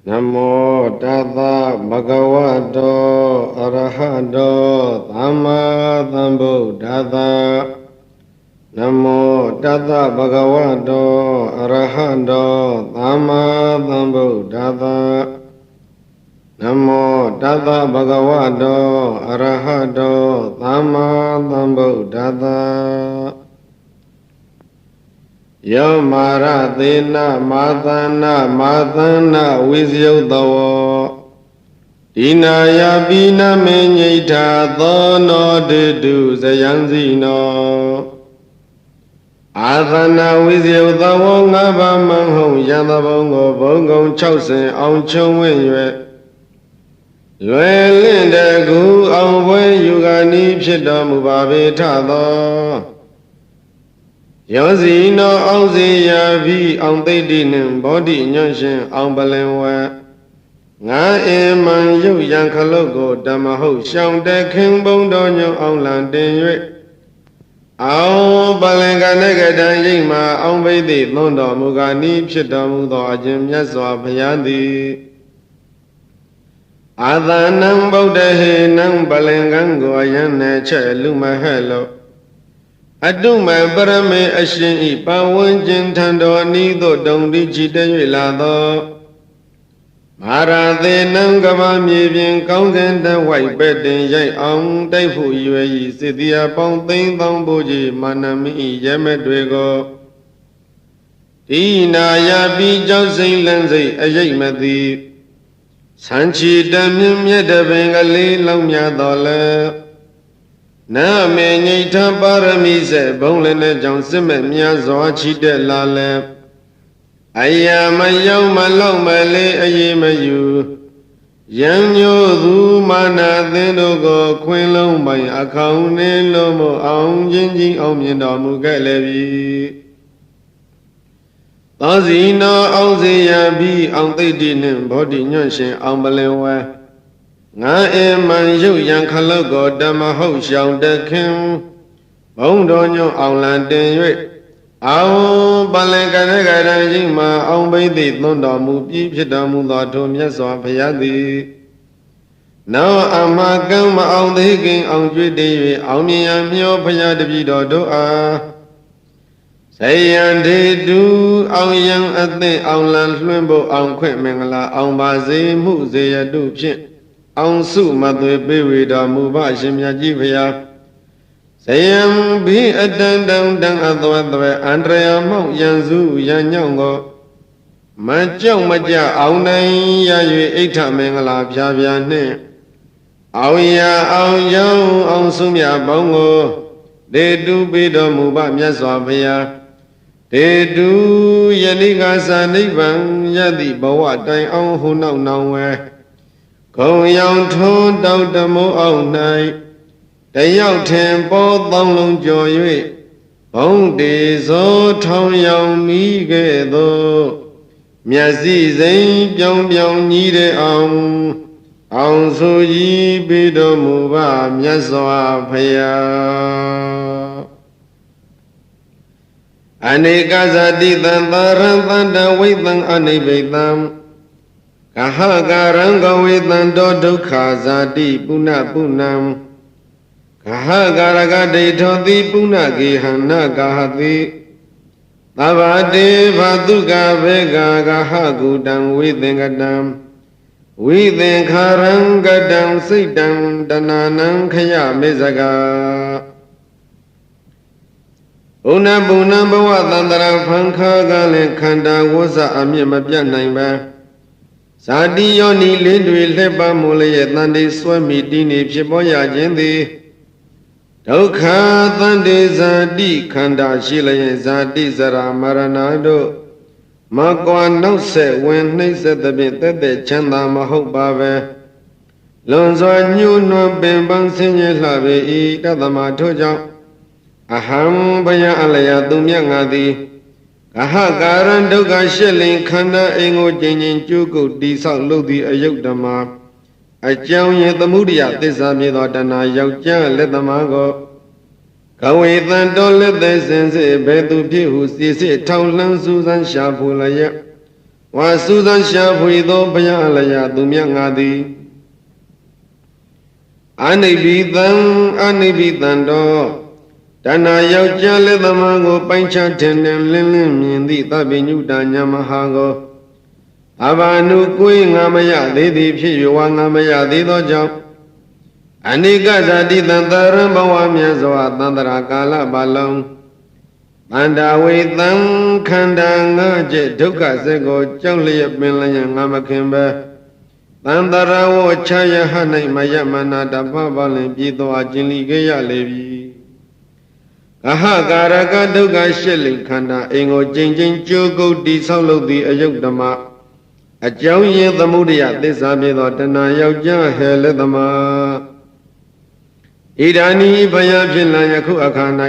Namo Tata Bhagavato Arahato Dhamma Sambuddhassa. Namo Tata Bhagavato Arahato Dhamma Sambuddhassa. Namo Tata Bhagavato Arahato Dhamma Sambuddhassa. Yamara Dena Madana Visyuddhava Dinaya Bina Menyita Dhono Dedu Sayanzino Adhana Visyuddhava Ngaba Manghong Yandabongo Bongong Chausen Aung Chung Wen Lue Linde Gu Aung Wen Yugani Pshita Mubabe Tado Yosi no Ausi Yavi Aung Tedinin Bodhi Nyonshin Aung Balenwa Nga Eman Yu Yang Kalogo Damaho Shang De King Bondo Nyo Aung Lan Din Yue Aung Balenga Negadan Yingma Aung Vedi Londo Mugani Pshita Mudo Ajim Yaswa Payandi Adhanang Bodhe Nang Balengango Ayane Che Luma Hello Aduma Barame Ashin Ipawan Tando Nido Dondi Chita Yulado Marade Nangama Mivin Kaungan the White Bed in Yay Aung Daifu Yue Sidia Ponting Bambuji Manami Yamedwego Ina Yabi Josin Lenzi Ajamadi Sanchi Damim Yadabangali Lamya Dole Na me nyita parami se bonglene jang sime mya zwa chite lale Aya ma yaw ma law ma le aye ma yu Yang nyo du mana thin do ko khwin long bai akhaung ne lo mo aung jin jin aung myin taw mu ket le bi Taw si no aung se ya bi aung thait ti nin bodhi nywan shin aung Palen wa Nga Eman Yu Yang Kalogo Dhamma Shang De King Bondo Nyo Aung Lan Din Yue Aung Balenga Negadan Yingma Aung Vedi Londo Mu Pi Phita Mudo Tho Myaswa Phayadi Now Amakan Ma Aung Thi King Aung Chue Ti Yue Aung Myan Myo Phaya Tapi Do Do A Sayan Thi Du Aung Yang Athin Aung Lan Hlwin Bo Aung Khwet Mingala Aung Ba Se Mu Se Yatu Phit Aung Su Matwe Bewida Muba Shimyaji Phaya Sayam Bi Adan Dang Dang Adwatwe Andrea Mount Yanzu Yanyongo Majong Maja Aung Nai Ya Yue Eita Mingala Phya Phya Ne Aung Ya Aung Yang Aung Sumya Bongo Dedu Bido Muba Myaswa Phaya Dedu Yanika Sa Nibbang Yati Bawa Dai Aung Hu Nau Nau We Kong Yang Thon Dao Damo Aung Nai Dayao Ten Po Thong Long Jo Yue Bong De So Thong Yang Mi Ge Do Myasi Zain Pyong Pyong Nyi De Aung Aung Su Yi Bi Do Mu Ba Myaswa Phaya Aneka Zati Tan Taran Tanda Wai Tang Anibay Tam Kahagaranga Vedanto Dukha Zati Puna Punam Kahagaraga Deithoti Puna Gihana Gahati Tavade Vaduga Vega Gahagudang Vithengadam Vithenkarangadam Siddham Dananam Khaya Mezaga Una Puna Bhawa Tantara Phankha Gale Khanda Wasa Amya Mapya Nain Ba Sadi Yoni Lindwi Lepa Mulaye Tandi Swami Dini Pshipoya Jindi Dukha Tandi Zadi Khanda Shilaye Zadi Zara Maranado Makwa Nause Wen Nise Tabi Tete Chanda Mahok Bave Lonzo Nyu No Bimbang Sinye Labe I Tatama Toja Aham Baya Alaya Tumya Ngadi Kahagaran Duga Shilling Khanda Engo Jinin Juku Disa Ludi Ayukdama Ajang Yetamudia Tisami Dana Yaukja Letamago Kawe Tando Let the Sense Betu Pihu Sisi Taulan Susan Shapulaya ဝါစုသရှာဖွေသောဘုရားအလျာသူမြတ်ငါသည်အနိဗ္ဗိတံတော်တဏှာယောက်ျားလက်သမားကိုပိုင်းခြားထင်ထင်လင်းလင်းမြင်သည့်သဗ္ဗညုတညာမဟာကိုအဘာနုကိုယ်ငါမရသေးသည်ဖြစ်၍ဝါငါမရသေးသောကြောင့်အနိကဇာတိတံတရံဘဝမြတ်စွာသန္တရာကာလပါလုံးတန္တာဝေတံခန္ဓာငါကျဒုက္ခစက်ကိုကြောက်လျက်ပင်လျက်ငါမခင်ပဲတန္တရာဝချယဟ၌မယမနာတပပလင်ပြည်တော်ကျင်လီခဲ့ရလေပြီကဟကာရကဒုက္ခရှစ်လိခန္ဓာအိမ်ကိုကျင့်ချင်းကြိုးကုပ်တိဆောက်လုပ်သည့်အယုတ်ဓမ္မအကြောင်းရင်းသမုဒယသစ္စာဖြစ်သောတဏှာယောက်ျားဟဲလက်သမားဣဒာနိဘယဖြစ်လာယခုအခါ၌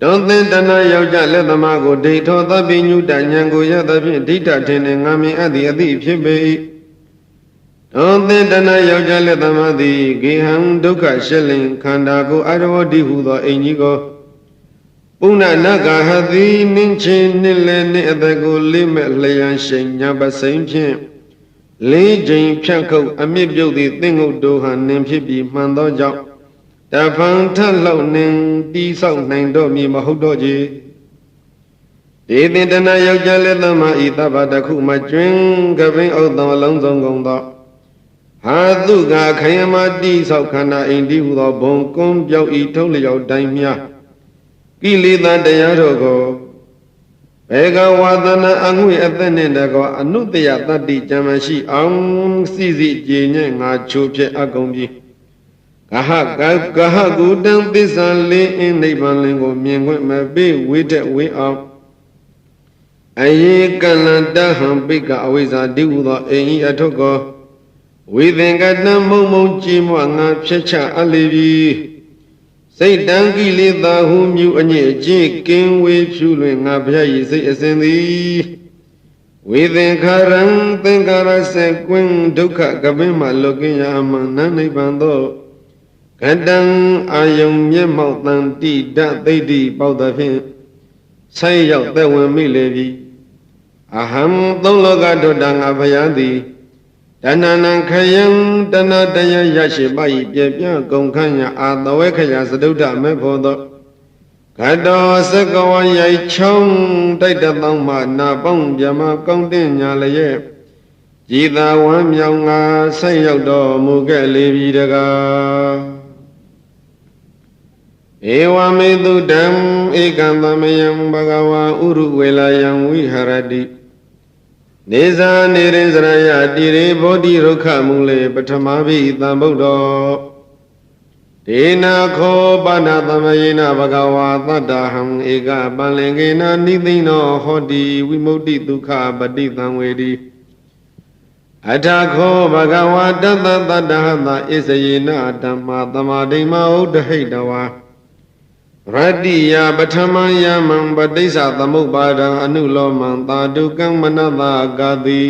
တောသင်တဏှာယောက်ျားလက်သမားကိုဒိဋ္ဌောသဗ္ဗညုတဉာဏ်ကိုရသဖြင့်ဒိဋ္ဌထင်နှင့်ငါမြင်အပ်သည့်အသည့်ဖြစ်ပေ၏တောသင်တဏှာယောက်ျားလက်သမားသည်ဂေဟံဒုက္ခရှစ်လင်ခန္ဓာကိုအရဝတိဟုသောအိမ်ကြီးကိုပုဏ္ဏနဂဟတိနင်းချင်းနှစ်လည်းနှစ်အသက်ကိုလေးမဲ့လျံရှိန်ညာပစိန်ဖြင့်လေးချိန်ဖြတ်ခုတ်အမြင့်ပြုတ်သည့်သင်္ကုတ်တို့ဟာနင်ဖြစ်ပြီးမှန်သောကြောင့်တဖန်ထလောက်နှင်တီးဆောက်နိုင်တော့မည်မဟုတ်တော့ကြဒေသင်တနာယောက်ျားလက်သမားဤသဗ္ဗတခုမကျွင်းကပင်ဥဒ္ဒံလုံးစုံကုန်သောဟာတုကခယမတိဆောက်ခန္ဓာအိန္တိဟုသောဘုံကွန်းပြောက်ဤထုတ်လျောက်တိုင်းများကိလေသာတရားတို့ကိုဘေကဝါဒနာအငွေအသက်နှင့်တကောအနုတ္တယတတ္တိကြံမရှိအောင်စီစီကြည်ညက်ငါချိုးဖြစ်အကုန်ပြီကဟကုတံသစ္စာလေးအင်းနိဗ္ဗာန်လင်ကိုမြင်ခွင့်မပေးဝိတက်ဝေအောင်အယေကလန္တဟံပိကအဝိဇ္ဇာတိဟုသောအိမ်ဤအထုကောဝိသင်္ကတံမုံမုံကြည်မွငါဖြစ်ချအပ်လေပြီစိတ်တံကိလေသာဟုမြူအညစ်အကြေးကင်းဝေးဖြူလွင်ငါဘုရား၏စိတ်အစဉ်သည်ဝေသင်္ခါရံသင်္ခါရစေကွင်းဒုက္ခကပင်မှလွတ်ကင်းရအမှန်နိဗ္ဗာန်သောကတံအာယုံမျက်မှောက်တန်တိဒသိဋ္ဌိပေါသဖြင့်ဆိုင်ရောက်သက်ဝင်မိလေပြီအဟံသုံးလောကဒုတံငါဘုရားသည်တဏ္ဏနံခယံတဏ္ဍတယရရှိပါ၏ပြပြကုန်ခန့်ရအာသဝေခယသဒုဒ္ဓမေဖို့သောခတောစကဝရိုက်ချောင်းတိုက်တသောမှနာပေါင်းမြမကောင်းတင်ညာလျက်ကြည်သာဝမ်းမြောင်ငါဆက်ရောက်တော်မူခဲ့လေပြီတကားဧဝမေတုတံဧကံသမယံဘဂဝါဥရုဝေလာယံဝိဟရတိနေဇာနေရင်စရယတိရေဘောဓိရုခမူလေပထမဘိသံဗုဒ္ဓောဒေနာခောပါဏသမယေနဘဂဝါသတ္တဟံဧကပလင်ကေနနိသိနောဟောတိဝိမု ക്തി ဒုက္ခပတိသံဝေတိအထာခောဘဂဝါတတ္တတတ္တဟတဣစယေနဓမ္မာသမာဓိမဥဒ္ဒဟိတဝါရတ္တိယပထမယမံပတိစ္ဆသမုပ္ပါဒံအနုလောမံသာဓုကံမနတဂတိ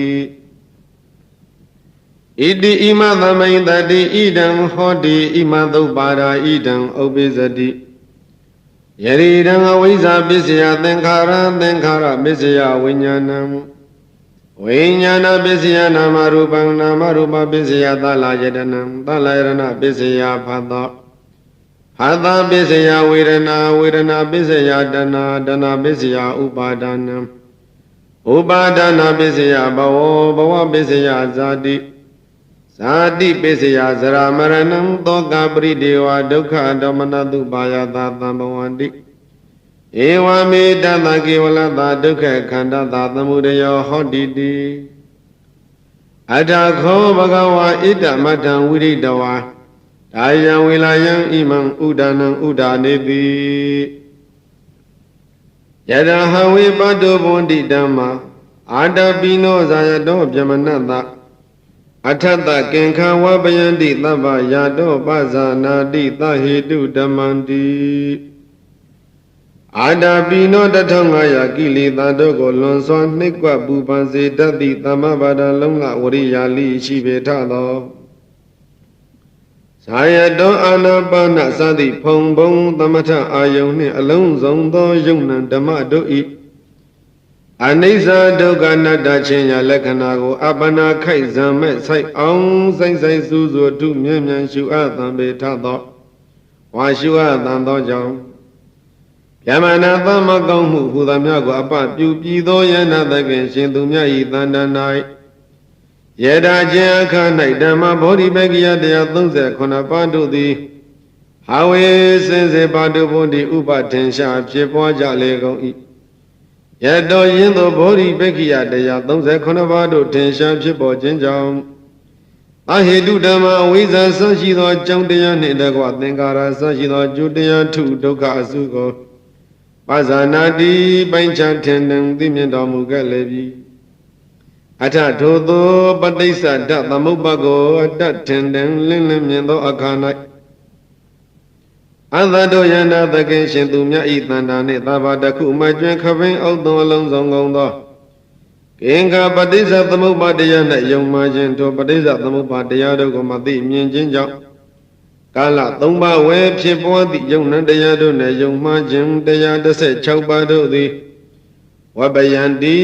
ဣတိဣမသမိန်တတိဣဒံဟောတိဣမသုပ္ပါဒာဣဒံဥပိစတိယရိဒံအဝိဇ္ဇာပစ္စယသင်္ခါရပစ္စယဝိညာဏံဝိညာဏပစ္စယနာမရူပံနာမရူပပစ္စယသလယတနံသလယရဏပစ္စယဖတ်သောဟာသပစ္စယဝေဒနာပစ္စယတဏပစ္စယဥပါဒနာဥပါဒနာပစ္စယဘဝပစ္စယဇာတိပစ္စယဇရာမရဏံသောကပရိဒေဝဒုက္ခဒေါမနတုပါယသာသံဘဝန္တိဧဝမေတ္တကေဝလတာဒုက္ခခန္ဓာသာသမုဒယောဟောတိတိအထာခောဘဂဝါဣတမတံဝိရိတဝါဒါယံဝေလာယံဣမံဥဒနံဥဒါနေတိယတဟဝေပတောဘွန်တိဓမ္မာအာတပိနောဇာယတောပြမနတအထတကင်္ခဝပယန္တိသဗ္ဗယာတောပဇာနာတိသဟေတုဓမ္မန္တိအာတပိနော1500ကိလေသာတို့ကိုလွန်စွာနှိပ်ကွပ်ပူပန်စေတတ်သည့်သမ္မဘာဒလုံးလဝရိယာလိရှိပေထသောဇာယတောအာနာပါနစသည်ဖုံဘုံသမထအာယုန်နှင့်အလုံးစုံသောယုံနံဓမ္မတို့၏ Anisa doga nada chenya lekanago abana kai zamet sai ong sai sai suzu tu myan myan shu athambe thato wa shu athanto jaung Yamana thama kaung mu hu tha mya ko apa pyu pi tho yana thakin shin tu mya yi thanda nai Yeda chin akha nai dhamma bodhipekkiya taya 39 ပါးတို့သည်ဟာဝေစင်စေပါတုဘုဒ္ဓိဥပထင်ရှားဖြစ်ပွားကြလေကုန်၏ယတောယင်းသောဘောဓိပက္ခိယတရား39ပါးတို့ထင်ရှားဖြစ်ပေါ်ခြင်းကြောင့်အဟေတုဓမ္မအဝိဇ္ဇာဆရှိသောအကြောင်းတရားနှင့်တကွသင်္ခါရဆရှိသောအကျိုးတရားထုဒုက္ခအစုကိုပဇာနာတိပိုင်းခြားထင်နှံသိမြင်တော်မူခဲ့လေပြီအထထိုသောပဋိစ္စဒသမုပ္ပါကိုအတ္တထင်နှံလင်းလင်းမြင်သောအခါ၌အသတောယန္တာသခင်ရှင်သူမြတ်ဤတန်တာနှင့်သဘာတခုမကျွင်ခပင်အောက်သောအလုံးစုံကုန်သောကိင်္ဂပဋိစ္စသမုပ္ပါတရား၌ယုံမှခြင်းထိုပဋိစ္စသမုပ္ပါတရားတို့ကိုမသိမြင်ခြင်းကြောင့်ကာလ3ပါးဝဲဖြစ်ပေါ်သည့်ယုံနံတရားတို့နှင့်ယုံမှခြင်းတရား16ပါးတို့သည်ဝပယန္တိ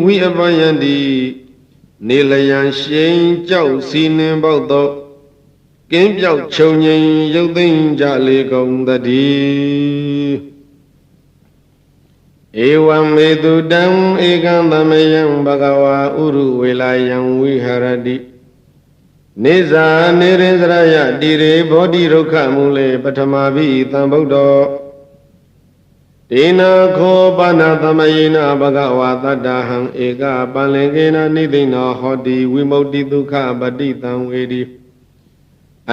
ဝိအပယန္တိနေလယံရှိန်ကြောက်စီနှင်ပေါက်သောကင်းပြောက်ခြုံငိမ်ရုပ်သိမ်းကြလေကုန်တည်းဧဝံမေတုတံဧကံသမယံဘဂဝါဥရုဝေလာယံဝိဟရတိနေဇာနေရင်စရယတိရေဘောဓိရုက္ခမူလေပထမဘိသံဗုဒ္ဓောဒေနာခောပါဏသမယေနဘဂဝါတတ္တဟံဧကပံလင်ကေနနိသိဏောဟောတိဝိမု ക്തി ဒုက္ခပတိတံဝေတိ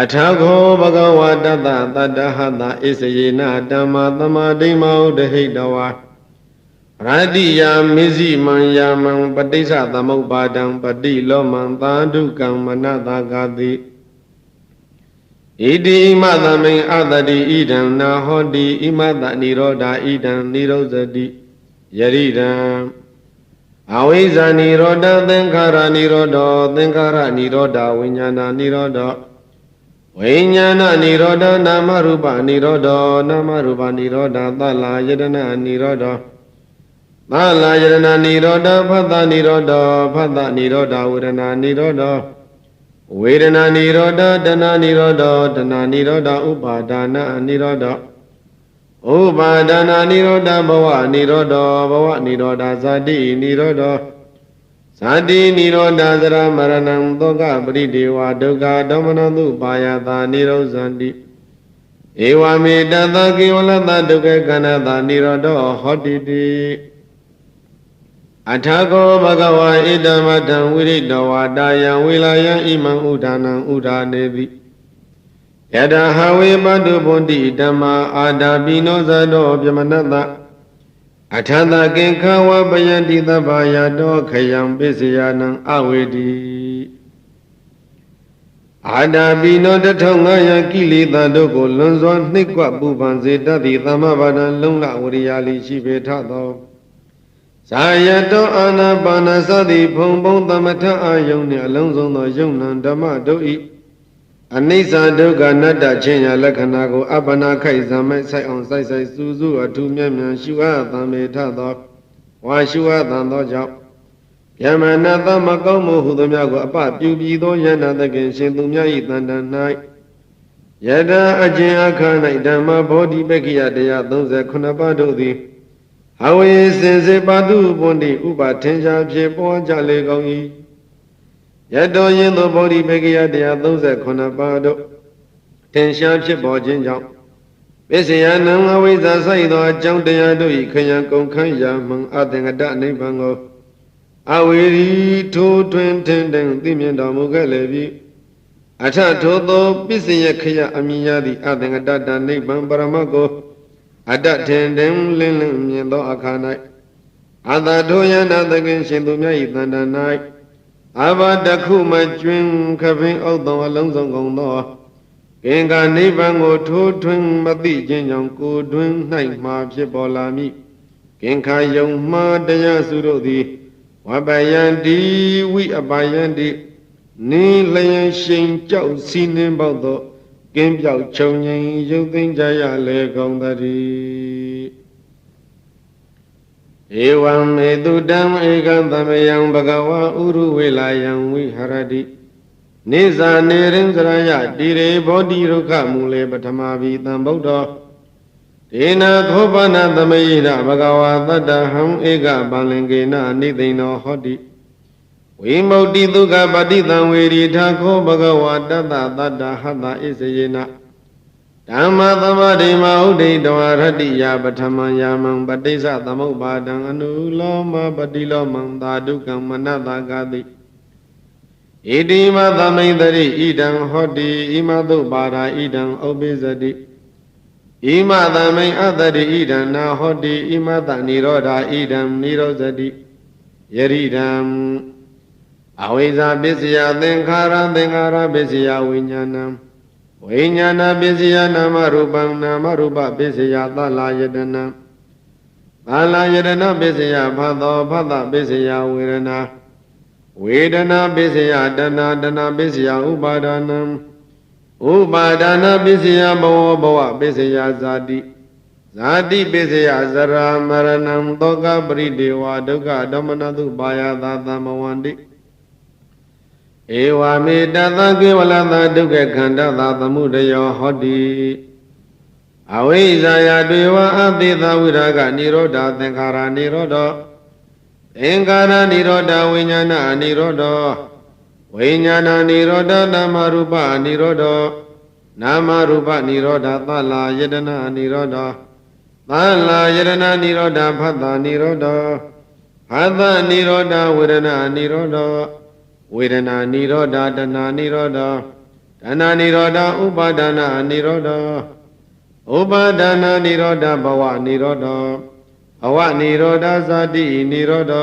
အထာခောဘဂဝါတတ္တတတ္တဟတဣစယေနဓမ္မသမာဓိမောဒဟိတဝါရတိယမေဇိမံယာမံပဋိစ္စသမုပ္ပါဒံပတိလောမံသာဓုကံမနတဂတိဣတိဣမသမိန်အတတိဣဒံနာဟောတိဣမတနိရောဓာဣဒံနိရောဇတိယရိဒံအဝိဇ္ဇာနိရောဓသင်္ခါရနိရောဓသင်္ခါရနိရောဓဝိညာဏနိရောဓဝိညာဏနိရောဓနာမရူပနိရောဓနာမရူပနိရောဓသလယတနာနိရောဓသလယတနာနိရောဓဖသနိရောဓဖသနိရောဓဝေဒနာနိရောဓဝေဒနာနိရောဓတဏနိရောဓတဏနိရောဓဥပါဒနာနိရောဓဥပါဒနာနိရောဓဘဝနိရောဓဘဝနိရောဓဇာတိနိရောဓဇာတိနိရောဓသရမရဏံသောကပရိဒေဝဒုက္ခဒေါမနတုပါယတာနိရောဇန္တိဧဝမေတသကေဝလတဒုက္ခခန္ဓာတာနိရောဓဟောတိတိအထာကောဘဂဝါဣဒမထံဝိရိတဝါတာယံဝေလာယံဣမံဥဒါနံဥဒါနေတိယတဟဝေပတုဘုန်တိဓမ္မာအာဒာပိနောဇတောပြမနတအထသကိခဝပယန္တိသဗ္ဗယတောခယံပိစယနံအဝေတိအာဒာပိနော1500ကိလေသာတို့ကိုလွန်စွာနှိပ်ကွပူပန်စေတတ်သည့်သမ္မာပါဒံလုံလဝရိယာလိရှိပေထသောဇာယတောအာနာပါနသတိဖုံဖုံသမထအာယုန်နှင့်အလုံးစုံသောယုံနံဓမ္မတို့၏အနိစ္စဒုက္ခအနတ္တချင်းရာလက္ခဏာကိုအပ္ပနာခိုက်ဇံမဲ့ဆိုင်အောင်စိုက်စိုက်စူးစူးအထူးမြတ်မြတ်ရှုအပ်သံမေထသောဝါရှုအပ်သံသောကြောင့်ယမနာသမကောင်းမှုဟုသောများကိုအပပြုပြီးသောယန္တာသခင်ရှင်သူများ၏တန်တန်၌ယတအကျဉ်အခါ၌ဓမ္မဘောဓိပက္ခိယတရား39ပါးတို့သည်အဝေစင်စေပါတုပွန်တိဥပါထင်ရှားဖြစ်ပေါ်ကြလေကုန်၏ယတောယင်းသောဘောဓိပက္ခိယတရား39ပါးတို့ထင်ရှားဖြစ်ပေါ်ခြင်းကြောင့်ပစ္စယနံအဝိဇ္ဇာဆိုင်သောအကြောင်းတရားတို့၏ခယံကုန်ခန်းရာမှန်အသင်္ကတနိဗ္ဗာန်ကိုအဝေရီထိုးထွင်းထင်ထင်သိမြင်တော်မူခဲ့လေပြီအထထိုသောပစ္စယခယအမြင်ရသည့်အသင်္ကတနိဗ္ဗာန်ပရမတ်ကိုအတ္တထင်ထင်လင်းလင်းမြင်သောအခါ၌အတ္တထိုယန္တာသခင်ရှင်သူမြတ်၏တန်တန်၌အဘတခုမကျွင်းခပင်အောက်သောအလုံးစုံကုန်သောကင်္ဂနိဗ္ဗာန်ကိုထိုးထွင်းမသိခြင်းကြောင့်ကိုယ်တွင်၌မှဖြစ်ပေါ်လာမည်ကင်္ခာယုံမှတရားစုတို့သည်ဝပယန္တိဝိအပယန္တိနိလျင်ရှိန်ကြောက်စီးနှင်းပေါက်သောကင်းပြောက်ခြုံငိမ်ရုပ်သိမ်းကြရလေကုန်သတည်း ဧဝံမေတုတံဧကံသမယံဘဂဝါဥရုဝေလာယံဝိဟရတိနိဇာနေရင်စရယတိရေဘောဓိရုခမူလေပထမဘိတံဗုဒ္ဓဒေနသောပနသမယိရဘဂဝါတတ္တဟံဧကပံလင်ကေနနိသိဏောဟောတိဝိမု ക്തി ဒုက္ခပတိတံဝေရိထာခောဘဂဝါတတ္တသတ္တဟတ္တဣစေယနဓမ္မသမဒိမဥဒိတဝရတ္တိယပထမယာမံပဋိစ္စသမုပ္ပါဒံအနုလောမပတိလောမံသာဒုက္ကမနတဂတိဣတိမသမိန်တရိဣဒံဟောတိဣမသုပါရာဣဒံဥပိစတိဣမသမိန်အတ္တိဣဒံနာဟောတိဣမတနိရောဓာဣဒံနိရောဇတိယရိဒံအဝိဇ္ဇာပစ္စယသင်္ခါရသင်္ခါရပစ္စယဝိညာဏံဝိညာဏပစ္စယနာမရူပံနာမရူပပစ္စယသလာယတနာသလာယတနာပစ္စယဖသောဖသပစ္စယဝေဒနာဝေဒနာပစ္စယတဏတဏပစ္စယဥပါဒနံဥပါဒနာပစ္စယဘဝဘဝပစ္စယဇာတိဇာတိပစ္စယဇရာမရဏံသောကပရိဒေဝဒုက္ခဒေါမနတုပါယသာသမဝန္တိဧဝမေတသကေဝလသာဒုက္ခခန္ဓာသာသမုဒယောဟောတိအဝိဇ္ဇာယတွေဝအသေသဝိရာဂနိရောဓသင်္ခါရနိရောဓသင်္ခါရနိရောဓဝိညာဏနိရောဓဝိညာဏနိရောဓနာမရူပနိရောဓနာမရူပနိရောဓသလာယတနာနိရောဓသလာယတနာနိရောဓဖသနိရောဓဖသနိရောဓဝေဒနာနိရောဓဝေဒနာနိရောဓတဏနိရောဓတဏနိရောဓဥပါဒနာနိရောဓဥပါဒနာနိရောဓဘဝနိရောဓဘဝနိရောဓဇာတိနိရောဓ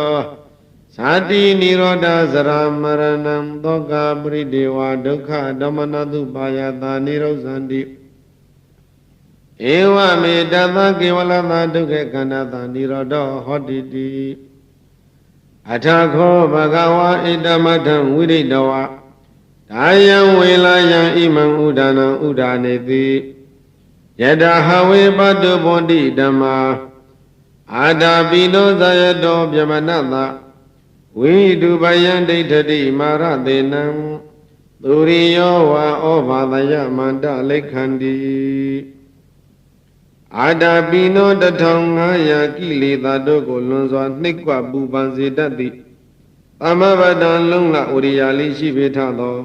ဇာတိနိရောဓဇရာမရဏံသောကပရိဒေဝဒုက္ခဓမ္မနတုပါယတာနိရောဇန္တိဧဝမေတသကေဝလသာဒုက္ခခန္ဓာတာနိရောဓဟောတိတိအထခောဘဂဝါဣတမထံဝိရိတဝါဒါယံဝေလာယံဣမံဥဒါနံဥဒါနေတိယတဟဝေပတုဗောတိဓမ္မာအာတာပိနောဇာယတောပြမနတဝိတုပယံဒိဋ္ဌတိမာရသေနံသူရိယောဝါဩဘာသယမန္တလိခန္တိအာတာပိနော1500ကိလေသာတို့ကိုလွန်စွာနှိပ်ကွပူပန်စေတတ်သည်သမဗတံလုံးလဝရိယာလိရှိပေထသော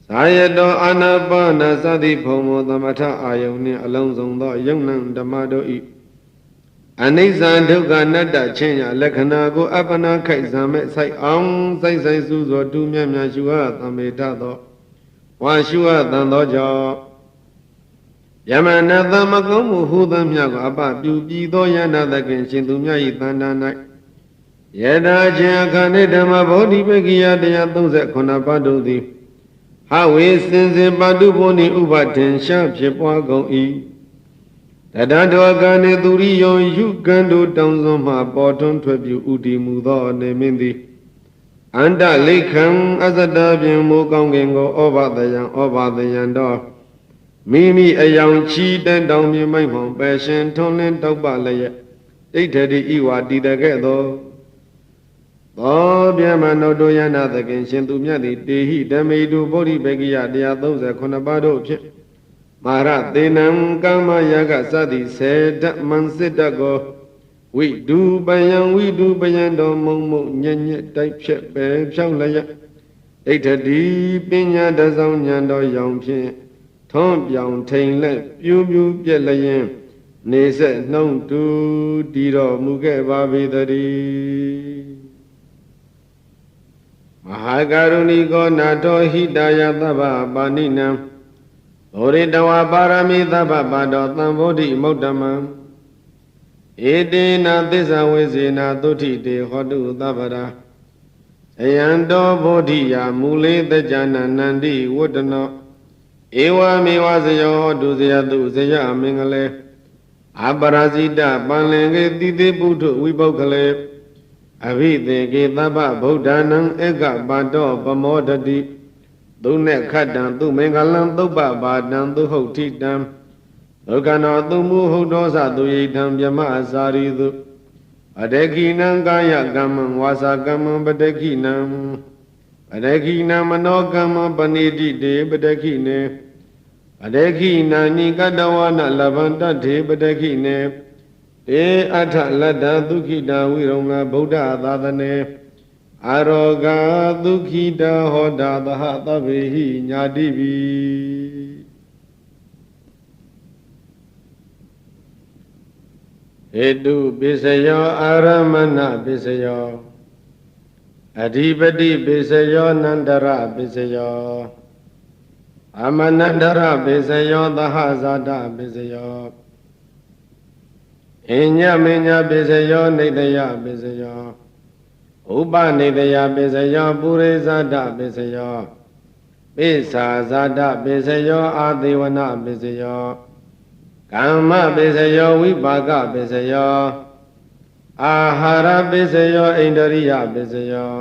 ဇာယတောအာနာပါနသတိဖုံမောသမထအာယုန်နှင့်အလုံးစုံသောယုံနံဓမ္မတို့၏အနိစ္စဒုက္ခအနတ္တချင်းရလက္ခဏာကိုအပ္ပနာခိုက်ဇံမဲ့ဆိုင်အောင်ဆိုင်ဆိုင်စုစွာတူမြတ်မြတ်ရှုအပ်သံမေထသောဝါရှုအပ်သံသောကြောင့်ယမနသမကုံမှုဟူသမျှကိုအပပြုပြီးသောယန္တသခင်ရှင်သူမြတ်၏တဏ္ဍာ၌ယတာချင်းအခန္ဓဓမ္မဗောဓိပက္ခိယ139ပါးတို့သည်ဟဝေစင်စစ်ပါတုဘောနိဥပဒေရှာဖြစ်ပွားကုန်၏တတတောကံနေသူရိယောယုကံတို့တောင်းစွန်းမှပေါ်ထွန်းထွက်ပြုဥတည်မူသောအနေမင်းသည်အန္တလိခံအသတ္တဖြင့်မိုးကောင်းကင်ကိုဩဘာတယံတော်မိမိအယောင်ချီတန်တောင်မြင်မိုက်မှောင်ပယ်ရှင်ထွန်းလင်းတောက်ပလည်းဒိဋ္ဌတိဤဝါတည်တဲ့ကဲ့သို့သောဗျမနောတောယနာသခင်ရှင်သူမြတ်သည်တေဟိဓမေတုဗောဓိပက္ခိယ139ပါးတို့ဖြင့်မာရသေနံကာမယာကစသည်10ဓမ္မံစစ်တကောဝိဒုပယံတော်မုံမုံညံ့ညက်တိုက်ဖြက်ပဲဖြောင်းလျက်ဒိဋ္ဌတိပညာတဆောင်ဉာဏ်တော်ရောင်ဖြင့်ထွန်းပြောင်ထိန်လက်ပြူးပြူးပြက်လျင်နေဆက်နှုံတူတည်တော်မူခဲ့ပါပေတည်းမဟာကရုဏီကောနာတောဟိတယသဗ္ဗပါဏိနံဘောရိတဝါပါရမိသဗ္ဗပါတောသံဗောဓိမုဒ္ဓမံဧတေနသစ္စာဝေစေနာသုထိတေဟောတုသဗ္ဗရာဇယံတောဗောဓိယာမူလေတကြနနန္တိဝတ္တနောဧဝမေဝဇယောဟောတုဇယတုဇယမင်္ဂလေအပရာဇိတပန္လင်ကေတိတိပုထုဝိပုဂ္ဂလေအဘိသေကေသဗ္ဗဗုဒ္ဓနံဧကပါတောပမောဒတိသုနေခတ္တံသူမင်္ဂလံသုပ္ပပါတံသူဟုတ်ထိတံဒုက္ခနောသူမူဟုတ်သောသသူယိတံမြမအစာရိသု ပတခိနံကာယကမ္မံဝါစာကမ္မံပတခိနံပတခိနံမနောကမ္မံပဏိတိတေပတခိနေပတခိနာနိကတဝနလဗန္တထေပတခိနေတေအထလတ္တဒုက္ခိတာဝိရုံငဗုဒ္ဓသာသနေအာရောဂဒုက္ခိတာဟောတာသဟသဗ္ဗေဟိညာတိပိဟေတုပိစယောအာရမဏပိစယောအဓိပတိပိစယောနန္တရပိစယောအမနန္တရပိစယောသဟဇာတပိစယောအညမညပိစယောနေတယပိစယောဥပနေတယပိစယောပုရိဇာတပိစယောပိသာဇာတပိစယောအာသေဝနပိစယောကမ္မပိစယောဝိပါကပိစယောအာဟာရပိစယောဣန္ဒရိယပိစယော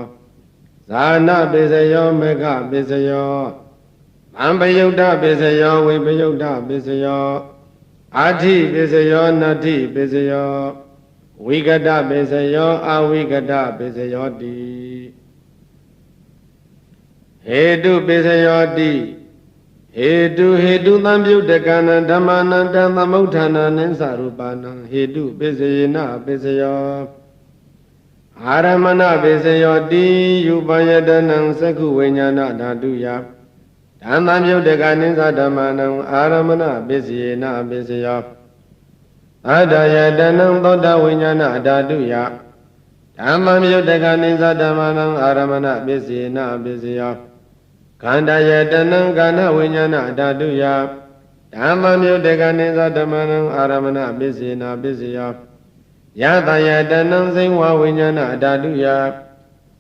ဇာနပိစယောမေဃပိစယောအံပယုတ်တပိစယောဝိပယုတ်တပိစယောအာထိပိစယောနတ္ထိပိစယောဝိကတပိစယောအဝိကတပိစယောတိဟေတုပိစယောတိဟေတုသံပြုတကနံဓမ္မနံတံသမုဋ္ဌာနာနိသရူပနံဟေတုပိစယေနပိစယောအာရမဏပိစယောတိယူပယတနံသက္ခုဝိညာဏဓာတုယဓမ္မပြုတကနိသဓမ္မနံအာရမဏပိစယေနပိစယောအတ္တယတနံသောတဝိညာဏဓာတုယဓမ္မပြုတကနိသဓမ္မနံအာရမဏပိစယေနပိစယောခန္ဓာယတနံကာဏဝိညာဏဓာတုယဓမ္မမြုတကနိသဓမ္မနံအာရမဏပစ္စေနာပစ္စယောယတယတနံစိဝဝိညာဏဓာတုယ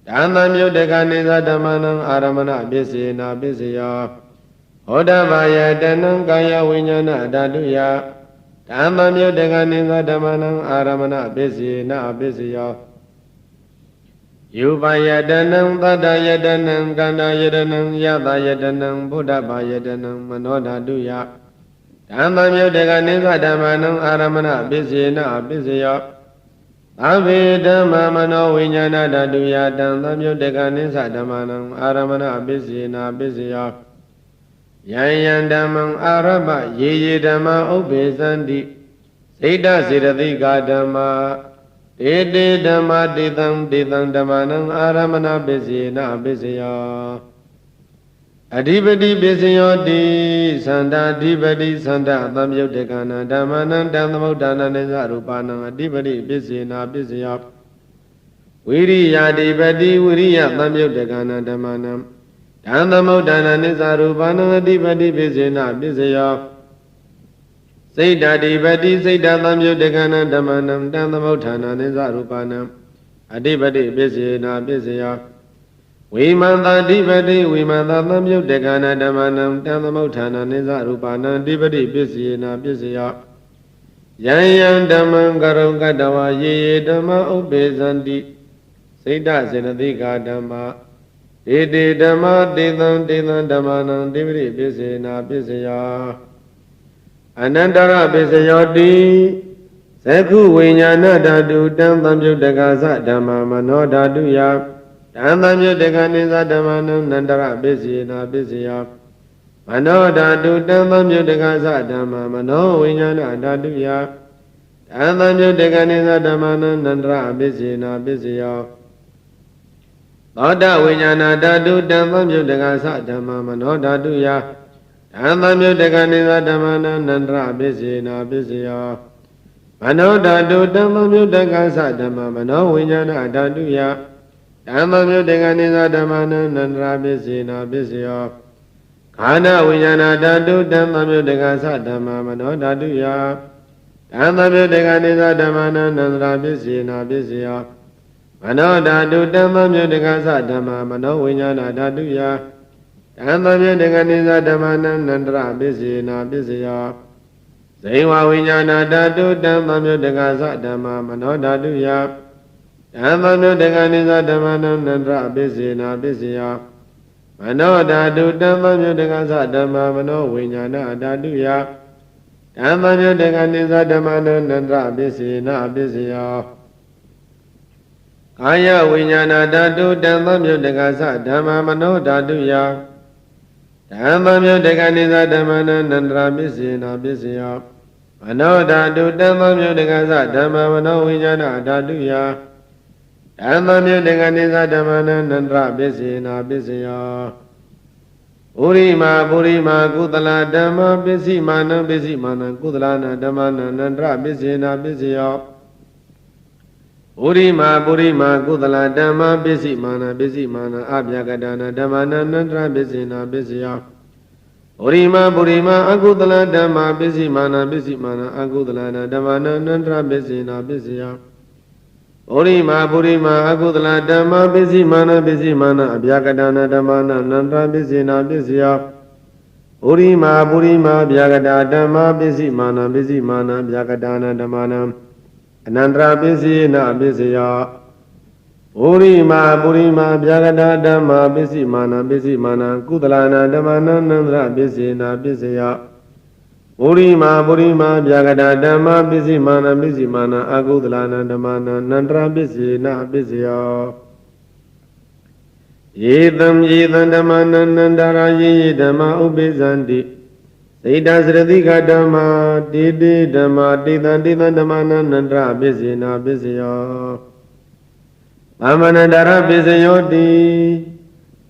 ဓမ္မမြုတကနိသဓမ္မနံအာရမဏပစ္စေနာပစ္စယောဟောတဘာယတနံကာယဝိညာဏဓာတုယဓမ္မမြုတကနိသဓမ္မနံအာရမဏပစ္စေနာပစ္စယောယူပါယတနံသတ္တယတနံကန္တာယတနံယတယတနံဘုဒ္ဓဘာယတနံမနောဓာတုယဓမ္မမြုတကနိသဓမ္မနံအာရမဏပစ္စေနပစ္စယောသဗ္ဗေဓမ္မမနောဝိညာဏဓာတုယတံသမြုတကနိသဓမ္မနံအာရမဏပစ္စေနပစ္စယောယံယံဓမ္မံအာရပယေယေဓမ္မဥပ္ပေသန္တိစိတ္တစေတသိကာဓမ္မာတေတေဓမ္မတေတံဓမ္မနံအာရမဏပစ္စေနပစ္စယောအဓိပတိပစ္စယောတိသန္တာအဓိပတိသန္တာသံယုတ်တကနာဓမ္မနံတံသမုဋ္ဌာနနိသရူပနံအဓိပတိပစ္စေနာပစ္စယောဝိရိယာဓိပတိဝိရိယသံယုတ်တကနာဓမ္မနံတံသမုဋ္ဌာနနိသရူပနံအဓိပတိပစ္စေနာပစ္စယောစိတ်ဓာတိပတိစိတ်ဓာသံယုတ်တကနာဓမ္မနံတံသမုဋ္ဌာနာနိသရူပနံအဓိပတိပစ္စေနာပစ္စယောဝိမန္တာဓိပတိဝိမန္တာသံယုတ်တကနာဓမ္မနံတံသမုဋ္ဌာနာနိသရူပနံဓိပတိပစ္စေနာပစ္စယောယံယံဓမ္မံကရုံကတဝါယေယေဓမ္မဥပ္ပေသန္တိစိတ်ဓစေနသိကာဓမ္မာတေတေဓမ္မတေသံဓမ္မနံဓိပတိပစ္စေနာပစ္စယောအနန္တရပစ္စယောတိသက္ခုဝိညာဏဓာတုတံသံယုတ်တကသဓမ္မမနောဓာတုယတံသံယုတ်တကနိသဓမ္မနံနန္တရပစ္စေနာပစ္စယောမနောဓာတုတံသံယုတ်တကသဓမ္မမနောဝိညာဏဓာတုယတံသံယုတ်တကနိသဓမ္မနံနန္တရပစ္စေနာပစ္စယောသောတဝိညာဏဓာတုတံသံယုတ်တကသဓမ္မမနောဓာတုယတံသံယုတ်တကနိသဓမ္မနံနန္တရပစ္စေနာပစ္စယောမနောဓာတုတံသံယုတ်တကသဓမ္မမနောဝိညာဏဓာတုယဓမ္မမြုတကနိသဓမ္မနံနန္တရာပစ္စေနာပစ္စယောခန္ဓာဝိညာဏဓာတုဓမ္မမြုတကသဓမ္မမနောဓာတုယဓမ္မမြုတကနိသဓမ္မနံနန္တရာပစ္စေနာပစ္စယောမနောဓာတုဓမ္မမြုတကသဓမ္မမနောဝိညာဏဓာတုယဓမ္မမြုတကနိသဓမ္မနံနန္တရာပစ္စေနာပစ္စယောဇိဝဝိညာဏဓာတုဓမ္မမြုတကသဓမ္မမနောဓာတုယဓမ္မမြုတကနိသဓမ္မနံနန္တရပစ္စေနာပစ္စယောမနောဓာတုဓမ္မမြုတကသဓမ္မမနောဝိညာဏဓာတုယဓမ္မမြုတကနိသဓမ္မနံနန္တရပစ္စေနာပစ္စယော ကာယဝိညာဏဓာတုတံသမြုတ္တကသဓမ္မမနောဓာတုယဓမ္မမြုတ္တကနိသဓမ္မနန္တရာပစ္စေနာပစ္စယမနောဓာတုတံသမြုတ္တကသဓမ္မမနောဝိညာဏဓာတုယဓမ္မမြုတ္တကနိသဓမ္မနန္တရာပစ္စေနာပစ္စယပုရိမာကုသလဓမ္မပစ္စည်းမာနံပစ္စည်းမာနံကုသလနာဓမ္မနန္တရာပစ္စေနာပစ္စယပုရိမာကုသလဓမ္မပစ္စည်းမာနပစ္စည်းမာနအဗျာကတနာဓမ္မနန္တရာပစ္စေနာပစ္စယပုရိမာအကုသလဓမ္မပစ္စည်းမာနပစ္စည်းမာနအကုသလနာဓမ္မနန္တရာပစ္စေနာပစ္စယပုရိမာအကုသလဓမ္မပစ္စည်းမာနပစ္စည်းမာနအဗျာကတနာဓမ္မနန္တရာပစ္စေနာပစ္စယပုရိမာဗျာကတာဓမ္မပစ္စည်းမာနပစ္စည်းမာနဗျာကတာနာဓမ္မနအနန္တရာပစ္စည်းနာပစ္စယပုရိမာဗျာကတာဓမ္မပစ္စည်းမာနပစ္စည်းမာနကုသလနာဓမ္မနန္တရာပစ္စေနာပစ္စယပုရိမာဗျာကတာဓမ္မပစ္စည်းမာနပစ္စည်းမာနအကုသလနာဓမ္မနန္တရာပစ္စေနာပစ္စယယေတံဓမ္မနန္တရာယေဓမ္မဥပိသန္တိစေတသရတိကဓမ္မတေဓမ္မတေတံဓမ္မနန္တရာပစ္စေနာပစ္စယသမနန္တရာပစ္စယောတိ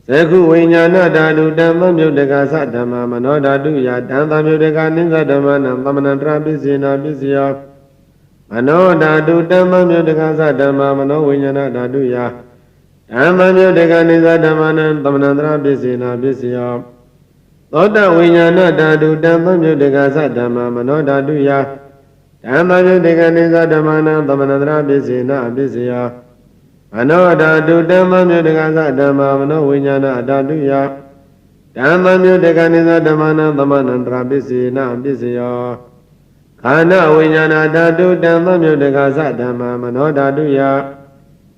သကုဝိညာဏဓာတုဓမ္မမြုတ္တကသဓမ္မမနောဓာတုယတံသမြုတ္တကနိသဓမ္မနံသမနန္တရာပစ္စေနာပစ္စယမနောဓာတုဓမ္မမြုတ္တကသဓမ္မမနောဝိညာဏဓာတုယဓမ္မမြုတ္တကနိသဓမ္မနံသမနန္တရာပစ္စေနာပစ္စယသောတဝိညာဏဓာတုဓမ္မမြုတ္တကသဓမ္မမနောဓာတုယဓမ္မမြုတ္တကနိသဓမ္မနံသမနန္တရာပစ္စေနာပစ္စယမနောဓာတုဓမ္မမြုတ္တကသဓမ္မမနောဝိညာဏဓာတုယဓမ္မမြုတ္တကနိသဓမ္မနံသမနန္တရာပစ္စေနာပစ္စယခန္ဓာဝိညာဏဓာတုဓမ္မမြုတ္တကသဓမ္မမနောဓာတုယ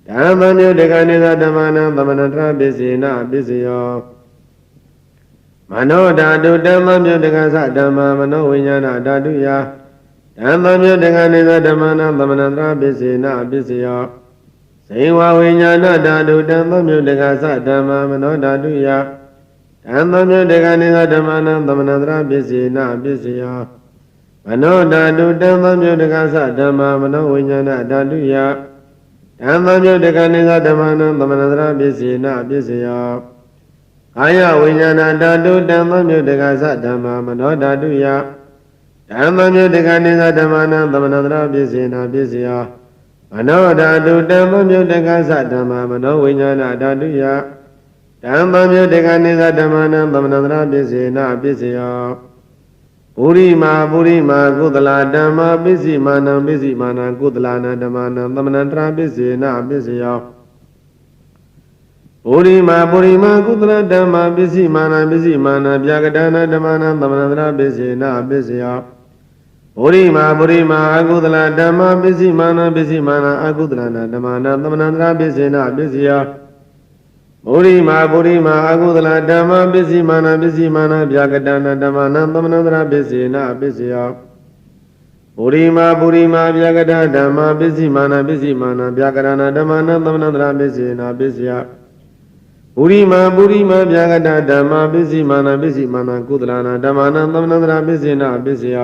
ဓမ္မမြုတ္တကနိသဓမ္မနံသမနန္တရာပစ္စေနာပစ္စယမနောဓာတုဓမ္မမြုတ္တကသဓမ္မမနောဝိညာဏဓာတုယဓမ္မမြုတ္တကနိသဓမ္မနံသမနန္တရာပစ္စေနာပစ္စယဇေဝဝိညာဏဓာတုဓမ္မမြုတ္တကသဓမ္မမနောဓာတုယဓမ္မမြုတ္တကနိသဓမ္မနံသမနန္တရာပစ္စေနာပစ္စယမနောဓာတုဓမ္မမြုတ္တကသဓမ္မမနောဝိညာဏဓာတုယဓမ္မမြုတ္တကနိသဓမ္မနံသမနန္တရာပစ္စေနာပစ္စယကာယဝိညာဏဓာတုဓမ္မမြုတ္တကသဓမ္မမနောဓာတုယဓမ္မမြုတ္တကနိသဓမ္မနံသမနန္တရာပစ္စေနာပစ္စယမနောဓာတုဓမ္မမြုတ္တကသဓမ္မမနောဝိညာဏဓာတုယဓမ္မမြုတ္တကနိသဓမ္မနံသမနန္တရာပစ္စေနာပစ္စယပုရိမာကုသလဓမ္မပစ္စည်းမာနံပစ္စည်းမာနံကုသလနာဓမ္မနံသမနန္တရာပစ္စေနာပစ္စယပုရိမာကုသလဓမ္မပစ္စည်းမာနံပစ္စည်းမာနံဗျာကတနာဓမ္မနံသမနန္တရာပစ္စေနာပစ္စယပုရိမာအကုသလဓမ္မပစ္စည်းမာနပစ္စည်းမာနအကုသလနာဓမ္မနံသမနန္တရာပစ္စေနာပစ္စယပုရိမာအကုသလဓမ္မပစ္စည်းမာနပစ္စည်းမာနဗျာကတနာဓမ္မနံသမနန္တရာပစ္စေနာပစ္စယပုရိမာဗျာကတဓမ္မပစ္စည်းမာနပစ္စည်းမာနဗျာကတနာဓမ္မနံသမနန္တရာပစ္စေနာပစ္စယပုရိမာဗျာကတဓမ္မပစ္စည်းမာနပစ္စည်းမာနကုသလနာဓမ္မနံသမနန္တရာပစ္စေနာပစ္စယ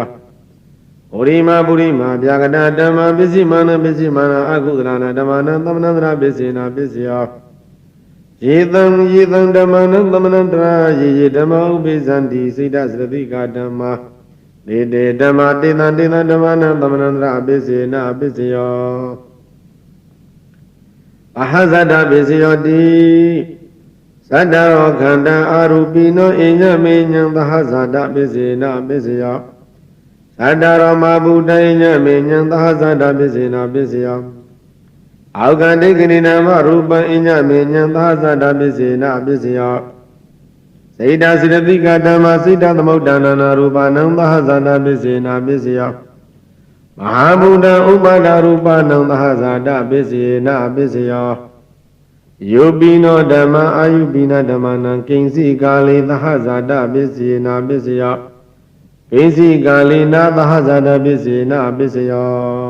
ပုရိမာဗျာကတဓမ္မပစ္စည်းမာနပစ္စည်းမာနအကုသလနာဓမ္မနံသမနန္တရာပစ္စေနာပစ္စယယေတံဓမ္မနံသမနန္တရာယေဓမ္မဥပိသန္တိစိတ္တသရတိကဓမ္မဒေဓမ္မတေတံဓမ္မနံသမနန္တရာပစ္စေနာပစ္စယောအဟဇဒပစ္စယောတိသတ္တရောခန္ဓာအာရူပိနောအညမေညံသဟဇဒပစ္စေနာပစ္စယောသတ္တရောမဗုဒ္ဓိညမေညံသဟဇဒပစ္စေနာပစ္စယောအောကတိကနိနာမရူပံအညမေညံသဟဇဒပစ္စေနာပစ္စယောစေတစိရတိကဓမ္မစိတ္တသမုဒ္ဒနာနာရူပနံသဟဇဒပစ္စေနာပစ္စယောမဟာဗုဒ္ဓဥပါဒရူပနံသဟဇဒပစ္စေနာပစ္စယောယုပိနောဓမ္မအာယုပိနဓမ္မနံကိဉ္စီကာလေသဟဇဒပစ္စေနာပစ္စယောကိဉ္စီကာလေနာသဟဇဒပစ္စေနာပစ္စယော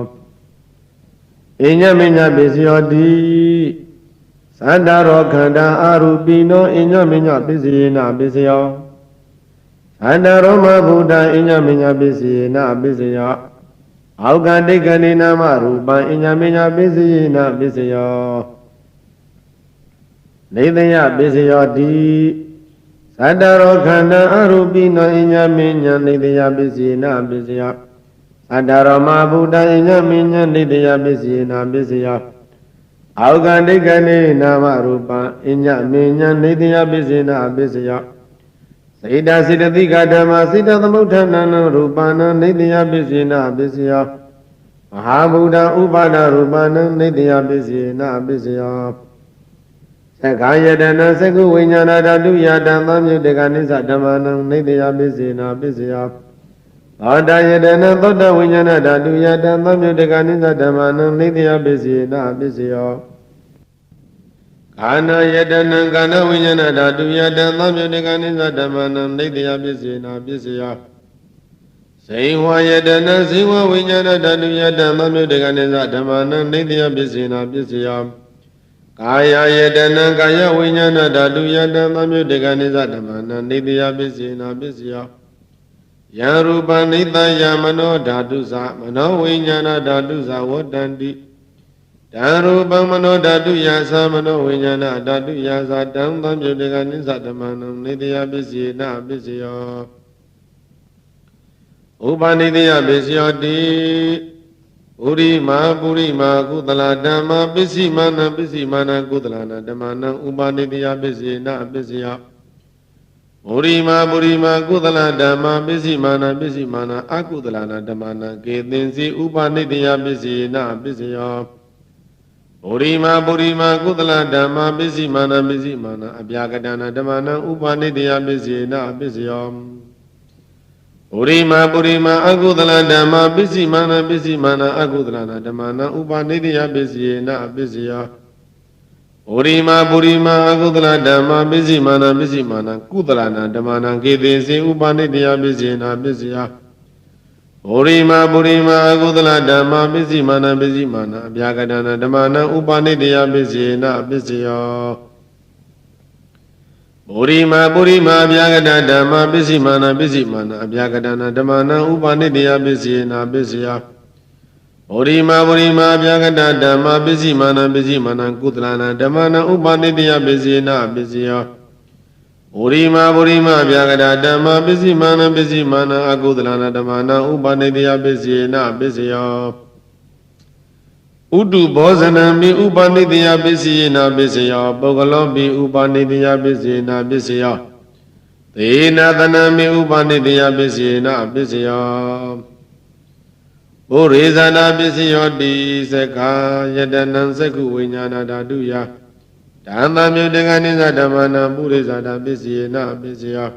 အညမညပစ္စယောတိသတ္တရောခန္ဓာအာရူပိနောအညမညပစ္စယေနပစ္စယောသတ္တရောမဗုဒ္ဓအညမညပစ္စယေနပစ္စယောအောက်ကတိကဏိနာမရူပံအညမညပစ္စယေနပစ္စယောနေတယပစ္စယောတိသတ္တရောခန္ဓာအာရူပိနောအညမညနေတယပစ္စယေနပစ္စယောသတ္တရောမဗုဒ္ဓအညမညနေတယပစ္စယေနပစ္စယောအောက်ကတိကဏိနာမရူပံအညမညနေတယပစ္စယေနပစ္စယောစေတစေတသိကဓမ္မစေတသမုဋ္ဌာနံရူပနံနေတယပစ္စေနပစ္စယောမဟာဗုဒ္ဓဥပါဒရူပနံနေတယပစ္စေနပစ္စယောသက္ခာယတနာသက္ကုဝိညာဏဓာတုယတံသံယုတကနိစ္စဓမ္မနံနေတယပစ္စေနပစ္စယောသောတယတနာသောတဝိညာဏဓာတုယတံသံယုတကနိစ္စဓမ္မနံနေတယပစ္စေနပစ္စယောကာဏယတနံကာဏဝိညာဏဓာတုယတံသံယုတကနိစ္စဓမ္မနံနေတယပစ္စေနပစ္စယောဇိဝယတနံဇိဝဝိညာဏဓာတုယတံသံယုတကနိစ္စဓမ္မနံနေတယပစ္စေနပစ္စယောကာယယတနံကာယဝိညာဏဓာတုယတံသံယုတကနိစ္စဓမ္မနံနေတယပစ္စေနပစ္စယောယံရူပနိတယမနောဓာတုသမနောဝိညာဏဓာတုသဝတ္တန္တိတံရူပမနောဓာတုယသမနောဝိညာဏဓာတုယသတံသံယုတကနိစ္စဓမ္မနံနေတယပစ္စေနပစ္စယောဥပနိတယပစ္စယောတိပုရိမာကုသလဓမ္မပစ္စည်းမာနပစ္စည်းမာနကုသလနာဓမ္မနံဥပနိတယပစ္စေနပစ္စယောပုရိမာကုသလဓမ္မပစ္စည်းမာနပစ္စည်းမာနအကုသလနာဓမ္မနံကေသင်္စီဥပနိတယပစ္စေနပစ္စယောပုရိမာကုသလဓမ္မပစ္စည်းမာနပစ္စည်းမာနအပြာကတနာဓမ္မနံဥပနိတယပစ္စေနပစ္စယောပုရိမာအကုသလဓမ္မပစ္စည်းမာနပစ္စည်းမာနအကုသလနာဓမ္မနံဥပနိတယပစ္စေနပစ္စယောပုရိမာအကုသလဓမ္မပစ္စည်းမာနပစ္စည်းမာနကုသလနာဓမ္မနံကေသေစေဥပနိတယပစ္စေနပစ္စယောပုရိမာအကုသလဓမ္မပစ္စည်းမာနပစ္စည်းမာနအပြာကတနာဓမ္မနံဥပနိတယပစ္စေနပစ္စယောပုရိမာအပြာကတဓမ္မပစ္စည်းမာနပစ္စည်းမာနအပြာကတနာဓမ္မနံဥပနိတယပစ္စေနပစ္စယောပုရိမာအပြာကတဓမ္မပစ္စည်းမာနပစ္စည်းမာနကုသလနာဓမ္မနံဥပနိတယပစ္စေနပစ္စယောပုရိမာအပြာကတဓမ္မပစ္စည်းမာနပစ္စည်းမာနအကုသလနာဓမ္မနံဥပနိတယပစ္စေနပစ္စယောဥတုဘောဇနံမိဥပနိတယပစ္စယေနပစ္စယောပုဂ္ဂလောပိဥပနိတယပစ္စယေနပစ္စယောသေနသနံမိဥပနိတယပစ္စယေနပစ္စယောဘုရေဇာနာပစ္စယောတိသက္ခာယတနံသက္ခုဝိညာဏဓာတုယဓမ္မမြုတကနိသဓမ္မနံပုရိဇာတာပစ္စယေနပစ္စယော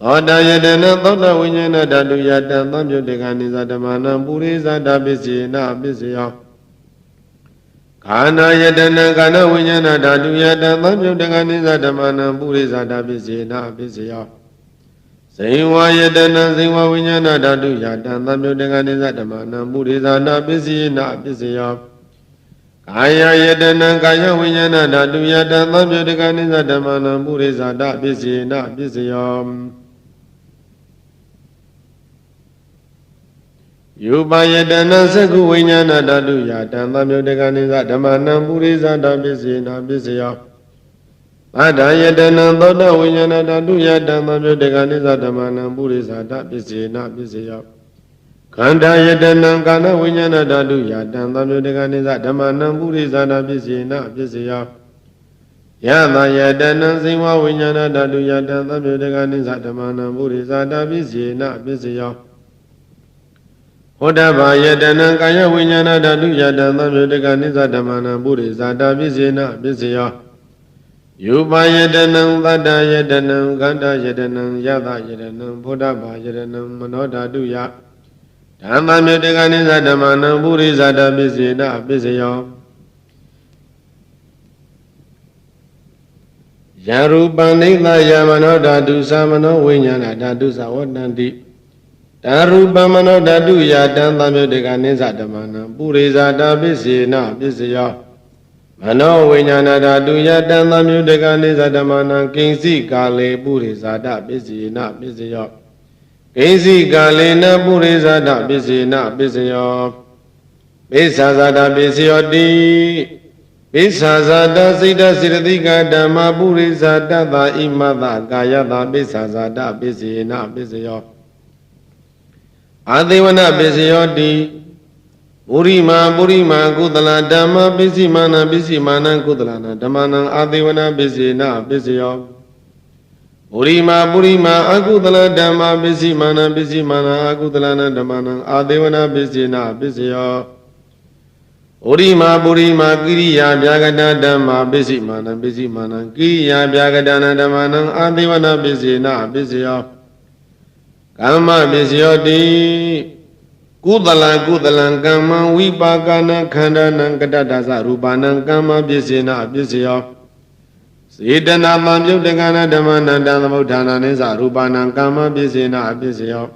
သောတယတနံသောတဝိညာဏဓာတုယတံသံမြုတကနိသဓမ္မနံပုရိဇာတာပစ္စယေနပစ္စယောကာဏယတနံကာဏဝိညာဏဓာတုယတံသံမြုတကနိသဓမ္မနံပုရိဇာတာပစ္စယေနပစ္စယောဇိဝယတနံဇိဝဝိညာဏဓာတုယတံသံမြုတကနိသဓမ္မနံပုရိဇာတာပစ္စယေနပစ္စယောကာယယတနံကာယဝိညာဏဓာတုယတံသံမြုတကနိသဓမ္မနံပုရိဇာတာပစ္စယေနပစ္စယောယူပယတနံသက္ခုဝိညာဏဓာတုယတံသံမြုတကနိသဓမ္မနံပုရိဇာတာပစ္စယေနပစ္စယောသတ္တယတနံသောတဝိညာဏဓာတုယတံသံမြုတကနိသဓမ္မနံပုရိဇာတာပစ္စယေနပစ္စယောခန္ဓာယတနံကာဏဝိညာဏဓာတုယတံသံမြုတကနိသဓမ္မနံပုရိဇာတာပစ္စယေနပစ္စယောယသယတနံဇိဝဝိညာဏဓာတုယတံသံမြုတကနိသဓမ္မနံပုရိဇာတာပစ္စယေနပစ္စယောဟောတဘာယတနံကာယဝိညာဏဓာတုယတံသံမြုတကနိသဓမ္မနံပုရိဇာတာပစ္စေနပစ္စယောယူပယတနံသတ္တယတနံခန္ဓာယတနံယသယတနံဟောတဘာယတနံမနောဓာတုယဓမ္မမြုတကနိသဓမ္မနံပုရိဇာတာပစ္စေနပစ္စယောယရူပနိသယမနောဓာတုသမနောဝိညာဏဓာတုသဝတ္တန္တိဓ Tarupa mano dadu ya dan tamyo dekane zadamana purisa dabisina bisya mano vinyana dadu ya dan tamyo dekane zadamana kinsi kale purisa dabisina bisya kinsi kale na purisa dabisina bisya bisazada bisyoti bisazada sida siddhika dhamma purisa dada imada kayada bisazada bisina bisya Adevana Besayoti Purima Kudala Dhamma Bisimana Kudalana Dhammana Adevana Besina Besayo Purima Akudala Dhamma Bisimana Akudalana Dhammana Adevana Besina Besayo Purima Kiriya Vyagada Dhamma Bisimana Kiriya Vyagadana Dhammana Adevana Besina Besayo Kama bisyoti Kudala kama Vipakana khandana Kadadasa rupana kama bisina bisyo Siddhana Pamyuddhana Dhammana Dhammamuddhana Nisa rupana kama bisina bisyo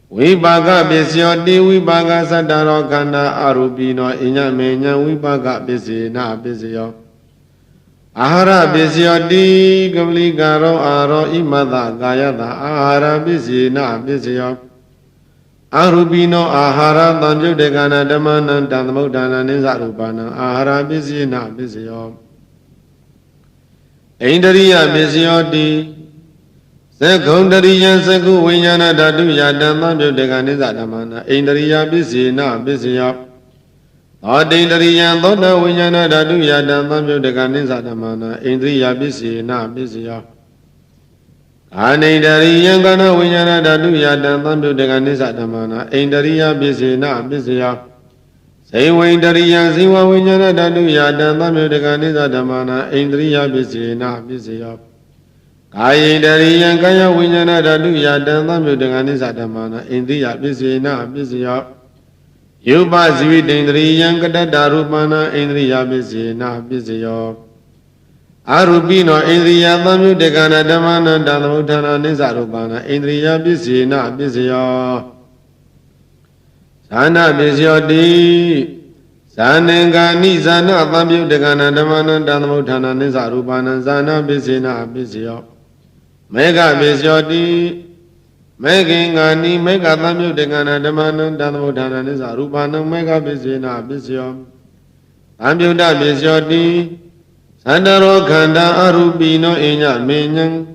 Vipaka bisyoti Vipaka saddharo khanda arupino Inya menya Vipaka bisina bisyo Ahara bisyoti Gavlikaro aro imada gayada Ahara bisina bisyo Arupino ahara Tamyuddhana Dhammana Dhammamuddhana Nisa rupana Ahara bisina bisyo Indriya bisyoti Sekundariya Sekhu Vinyana Dhatu Yadam Tamyuddhana Nisa Dhammana Indriya bisina bisyo Adindriya Thoda Vinyana Dhatu Yadam Tamyuddhana Nisa Dhammana Indriya bisina bisyo Anindriya Kana Vinyana Dhatu Yadam Tamyuddhana Nisa Dhammana Indriya bisina bisyo Sivindriya Siva Vinyana Dhatu Yadam Tamyuddhana Nisa Dhammana Indriya bisina bisyo Kayindriya Kaya Vinyana Dhatu Yadam Tamyuddhana Nisa Dhammana Indriya bisina bisyo Yupa Sividindriya Kadada Rupana Indriya bisina bisyo Arupino Indriya Tamyuddhana Dhammana Dhammamuddhana Nisa rupana Indriya bisina bisyo Sana bisyoti Sanengani Sana Tamyuddhana Dhammana Dhammamuddhana Nisa rupana Sana bisina bisyo Mega bisyoti Megingani Mega Tamyuddhana Dhammana Dhammamuddhana Nisa rupana Mega bisina bisyo Tamyuddha bisyoti Saddharo khanda arupino Inya menyang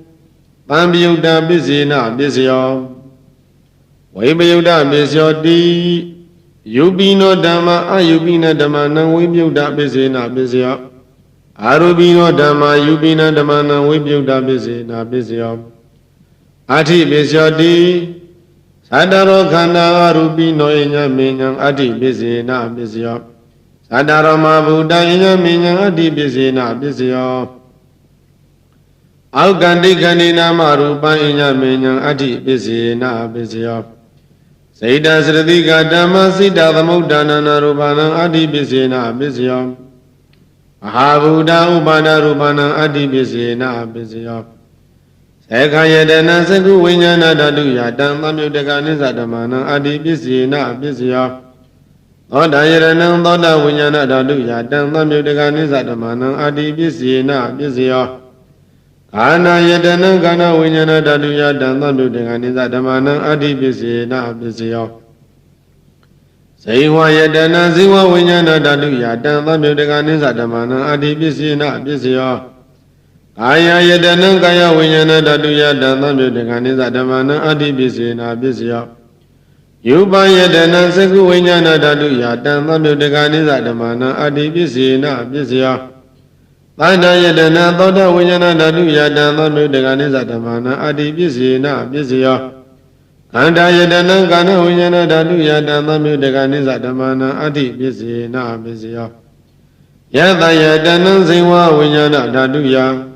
Tamyuddha bisina bisyo Vipayuddha bisyoti Yupino Dhamma Ayupina Dhammana Vipayuddha bisina bisyo Arupino Dhamma Yupina Dhammana Vipayuddha bisina bisyo Ati bisyoti Saddharo khanda arupino Inya menyang Ati bisina bisyo Saddharo Buddha Inya menyang Ati bisina bisyo Aukandi Kandina Marupa Inya menyang Ati bisina bisyo Saida Sritika Dhamma Siddha Thammuddhana Rupana Ati bisina bisyo Mahabuddha Upada Rupana Ati bisina bisyo Sekayadana Sekhu Vinyana Dhatu Yadam Tamyuddhana Nisa Dhammana Ati bisina bisyo Thoda Yadanam Thoda Vinyana Dhatu Yadam Tamyuddhana Nisa Dhammana Ati bisina bisyo Kana Yadanam Kana Vinyana Dhatu Yadam Tamyuddhana Nisa Dhammana Ati bisina bisyo Siva Yadana Siva Vinyana Dhatu Yadam Tamyuddhana Nisa Dhammana Ati bisina bisyo Kaya Yadana Kaya Vinyana Dhatu Yadam Tamyuddhana Nisa Dhammana Ati bisina bisyo Yupa Yadana Sekhu Vinyana Dhatu Yadam Tamyuddhana Nisa Dhammana Ati bisina bisyo Tanda Yadana Thoda Vinyana Dhatu Yadam Tamyuddhana Nisa Dhammana Ati bisina bisyo Kanda Yadana Kana Vinyana Dhatu Yadam Tamyuddhana Nisa Dhammana Ati bisina bisyo Yata Yadana Siva Vinyana Dhatu Yadam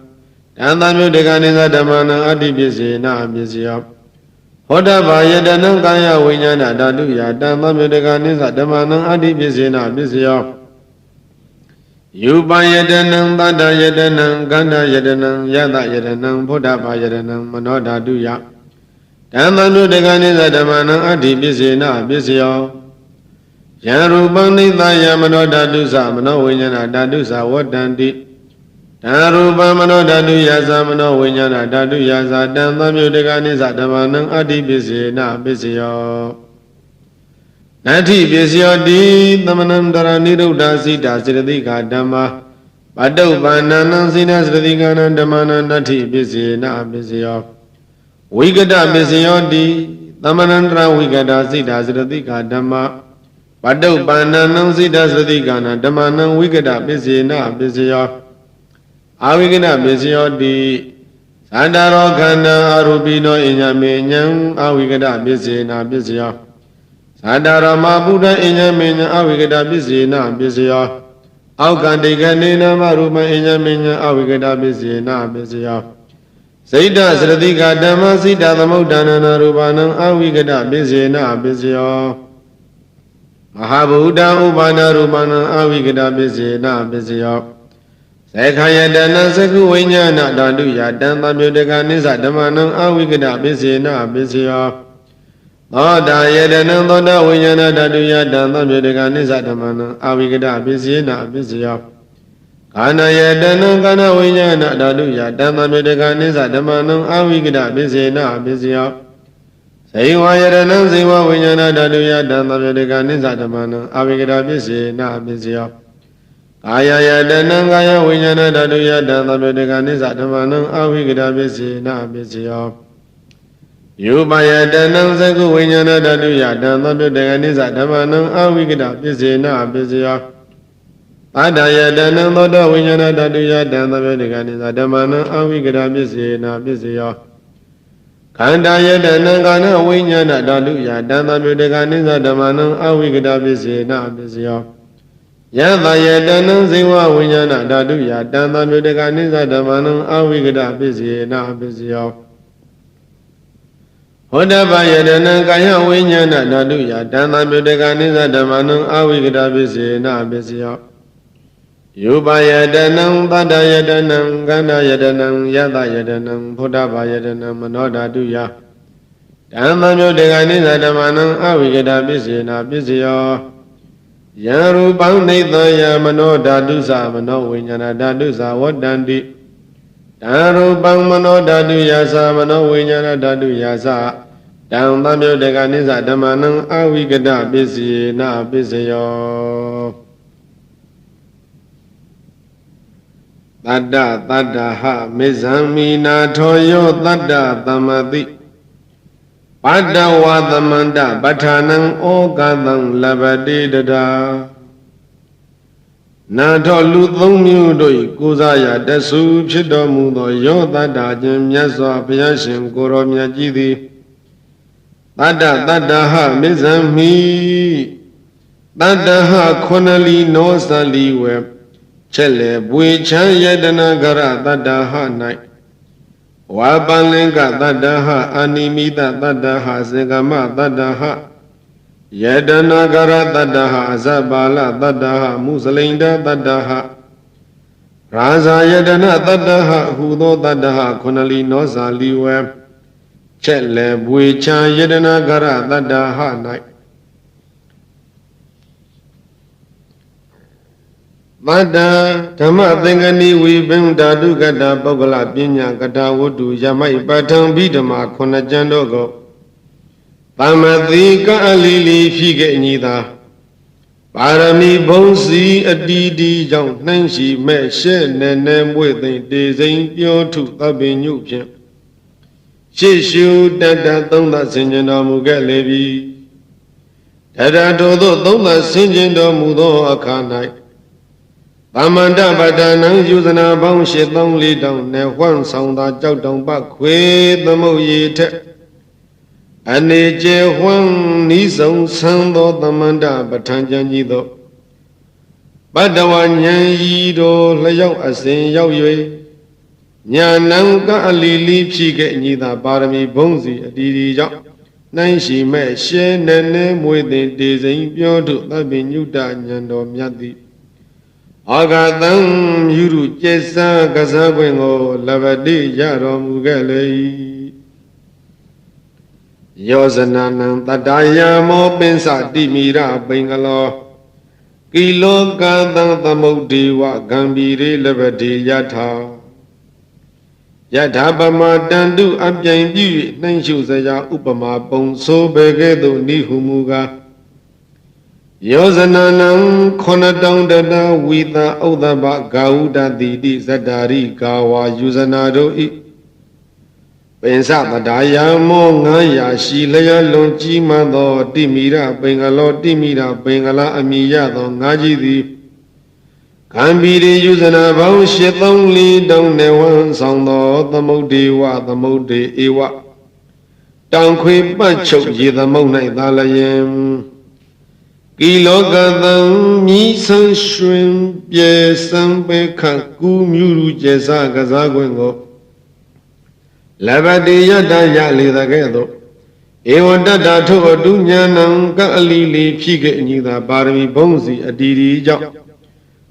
Tamyuddhana Nisa Dhammana Ati bisina bisyo Hoda Yadana Kaya Vinyana Dhatu Yadam Tamyuddhana Nisa Dhammana Ati bisina bisyo Yupa Yadanam Tada Yadanam Ganda Yadanam Yada Yadanam Buddha Yadanam Mano Dhatu Dhamma Degani Zadamana Adi Pisina Pisio Yaruban Nita Yamano Dadusa Mano Winyana Dadusa Wadandi Daruba Mano Dadu Yaza Mano Winyana Dadu Yaza Dhamma Degani Zadamana Adi Pisina Pisio Nati Pisio Di Namanandara Niruda Sita Siddhika Dhamma Padau Banana Sina Siddhikana Dhammana Nati Pisina Pisio Wigada Pisio Di Namanandra Wigada Sita Siddhika Dhamma Padau Banana Sita Siddhikana Dhammana Wigada Pisina Pisio Awigada Pisio Di Sadaro Kana Arubino Inyamenyam Awigada Pisina Pisio Sadara Mabuddha Inyamenya Awigada Pisina Pisio Aukandikanina Maruma Inyamenya Awigada Pisina Pisio Saida Siddhika Dhamma Sita Thamudana Rupanam Awigada Pisina Pisio Mahabuddha Upana Rupanam Awigada Pisina Pisio Sekhaya Dana Sekhu Vinyana Dhatu Yadanta Myudaka Nisa Dhammanam Awigada Pisina Pisio Thoda Yadanam Thoda Vinyana Dhatu Yadanta Myudaka Nisa Dhammanam Awigada Pisina Pisio Kana Yadanam Kana Vinyana Dhatu Yadanta Myudaka Nisa Dhammanam Awigada Pisina Pisio Saiva Yadanam Saiva Vinyana Dhatu Yadanta Myudaka Nisa Dhammanam Awigada Pisina Pisio Kaya Yadanam Kaya Vinyana Dhatu Yadanta Myudaka Nisa Dhammanam Awigada Pisina Pisio Yupa Yadanam Sekhu Vinyana Dhatu Yadanta Myudaka Nisa Dhammanam Awigada Pisina Pisio Pada Yadanam Thoda Vinyana Dhatu Yadanta Myudaka Nisa Dhammanam Awigada Pisina Pisio Kanda Yadanam Kana Vinyana Dhatu Yadanta Myudaka Nisa Dhammanam Awigada Pisina Pisio Yatha Yadanam Saiva Vinyana Dhatu Yadanta Myudaka Nisa Dhammanam Awigada Pisina Pisio Hodapa Yadanam Kaya Vinyana Dhatu Yadanta Myudaka Nisa Dhammanam Awigada Pisina Pisio Yupa Yadanam Pada Yadanam Kanda Yadanam Yatha Yadanam Hodapa Yadanam Mano Dhatu Yadanta Myudaka Nisa Dhammanam Awigada Pisina Pisio Yarupam Nitaya Mano Dhadusa Mano Vinyana Dhadusa Wadandi Darupam Mano Dhatu Yasa Mano Vinyana Dhatu Yasa Dhamma Myudaka Nisa Dhammanam Awigada Pisina Pisio Tadda Tadda Ha Mizamina Thoyo Tadda Tamati Pada Wadamanda Bhatanam Okadam Labadi Dada Nato Luthong Mudoi Kuzaya Desu Chido Mudo Yoda Dajim Yaswa Piyashim Koro Myajidi Tada Tadaha Mizami Tadaha Konali Nosali Web Chele Buichan Yedana Gara Tadaha Night Wabalinga Tadaha Animita Tadaha Segama Tadaha Yadanagara Tadaha Azabala Tadaha Musalinda Tadaha Raza Yadana Tadaha Hudo Tadaha Konali Nosa Liwe Chele Buicha Yadanagara Tadaha Night Mada Dhamma Thingani Vibim Dhatu Gata Bogala Pinya Gata Wudu Yamai Patang Bidama Kona Jandogo Pamati Ka Alili Fige Nida Parami Bonsi Adidi Jong Nanshi Me She Nene Mwithin Dezin Pyo Tu Tabi Nyupin Shishu Dada Tonda Sinjana Muga Levi Dada Dodo Tonda Sinjana Mudo Akanai Amanda Badana Yusana Bang Shitong Li Dong Ne Huang Song Da Jiao Dong Ba Kwe the Mo Yi Te Ane Je Huang Ni Song Sang Do Tamanda Batan Jan Yi Do Badawan Yan Yi Do La Yao Asin Yao Yue Nyan Nang Ka Ali Li Phi Ke Ni Da Parami Bongsi Adidi Yao Nan Shi Me She Nene Mwe Tin De Zin Pyo Tu Tabi Nyuta Nyan Do Myati Agatam Yuru Chesa Kasagwengo Lavadi Yaro Mugale Yosananam Tadayamo Pensa Dimira Bengalo Kilo Gadang Tamudiwa Gambiri Liberty Yata Yatabama Dandu Abjain Bi Nanshu Zaya Upama Pong So Begedo Nihumuga Yosananam Konadang Dada Witha Odaba Gauda Didi Zadari Gawa Yusanado I Pensa Tadayamo Ngaya Shilaya Lonchi Mado Dimira Bengalo Dimira Bengala Amiya Do Ngajidi Kambiri Yusana Bao Shetong Li Dong Newan Sangdo Tamudiwa Tamudi Iwa Tangkui Pachok Yidamonai Dalayem Kilo Gadang Misan Shrim Piesan Beka Kumuru Jesa Gazagwengo Labadi Yada Yali the Gado Ewa Dada to Dunyanam Galili Pige Nida Barmi Bonzi Adiri Jok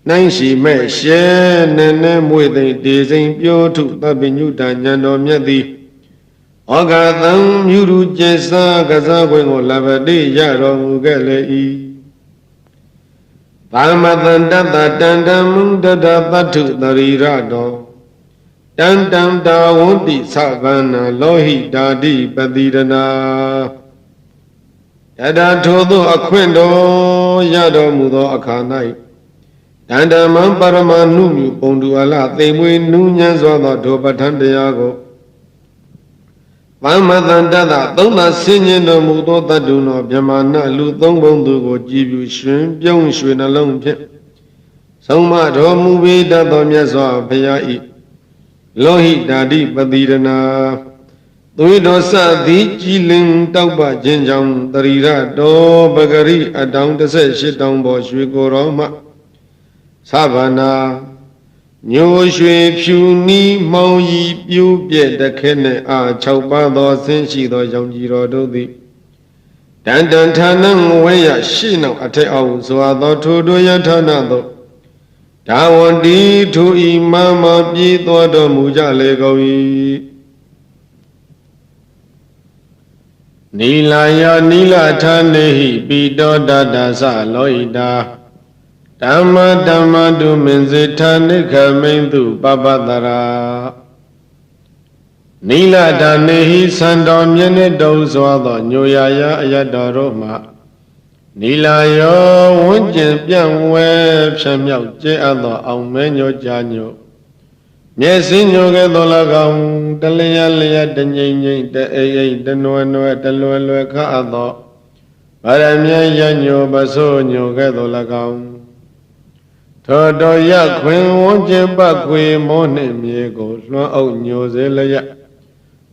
Nanshi Me She Nenem with a Dizing Pure to Tabinuta Nyano Myadi Ogadam Yuru Jesa Gazagwengo Labadi Yaro Galei Palmadan Dada Dandam Dada Batu Darirado Dandam da wundi savana lohi dadi padirana Yada todo akwendo yado mudo akanai Dandam paramanu pondu ala temwe nunyan swada dopathandayago Palmadan Dada Dona Sinyendo Mudo Taduno Byamana Lu Tongbondu Go Jibu Shun Pyong Shwena Long Pye Soma Domu Veda Domya Swa Phaya Lohi Dadi Padirana Tuidosa Di Jilin Tauba Jinjang Tarira Do Bagari Adang Tase Shitang Bo Shwe Koroma Savana Nyo Shwe Pyu Ni Mao Yi Pyu Pye Dakene A Chaupa Do Senshi Do Yongjiro Do Di Dandan Tanang Weya Shino Ate Au Swa Do Tudo Yatana Do Tawandi to Imama Pito do Muja Legowi Nilaya Nila Tanehi Pito Dada Sa Loida Dhamma Dhamma Du Menzita Nika Mendu Babadara Nila Tanehi Sandom Yene Dozwado Nyoyaya Ayadoroma Nilayo Wunjin Pian We Pshamyao Je Ado Aung Menyo Janyo Myesinyo Ge Dolagam Daliya Liya Danyin De Eye De Noe Noe De Lue Lue Ka Ado Paramya Yanyo Baso Nyo Ge Dolagam Todo Ya Kwin Wunjin Ba Kwe Mone Mye Go Luan Au Nyo Ze Laya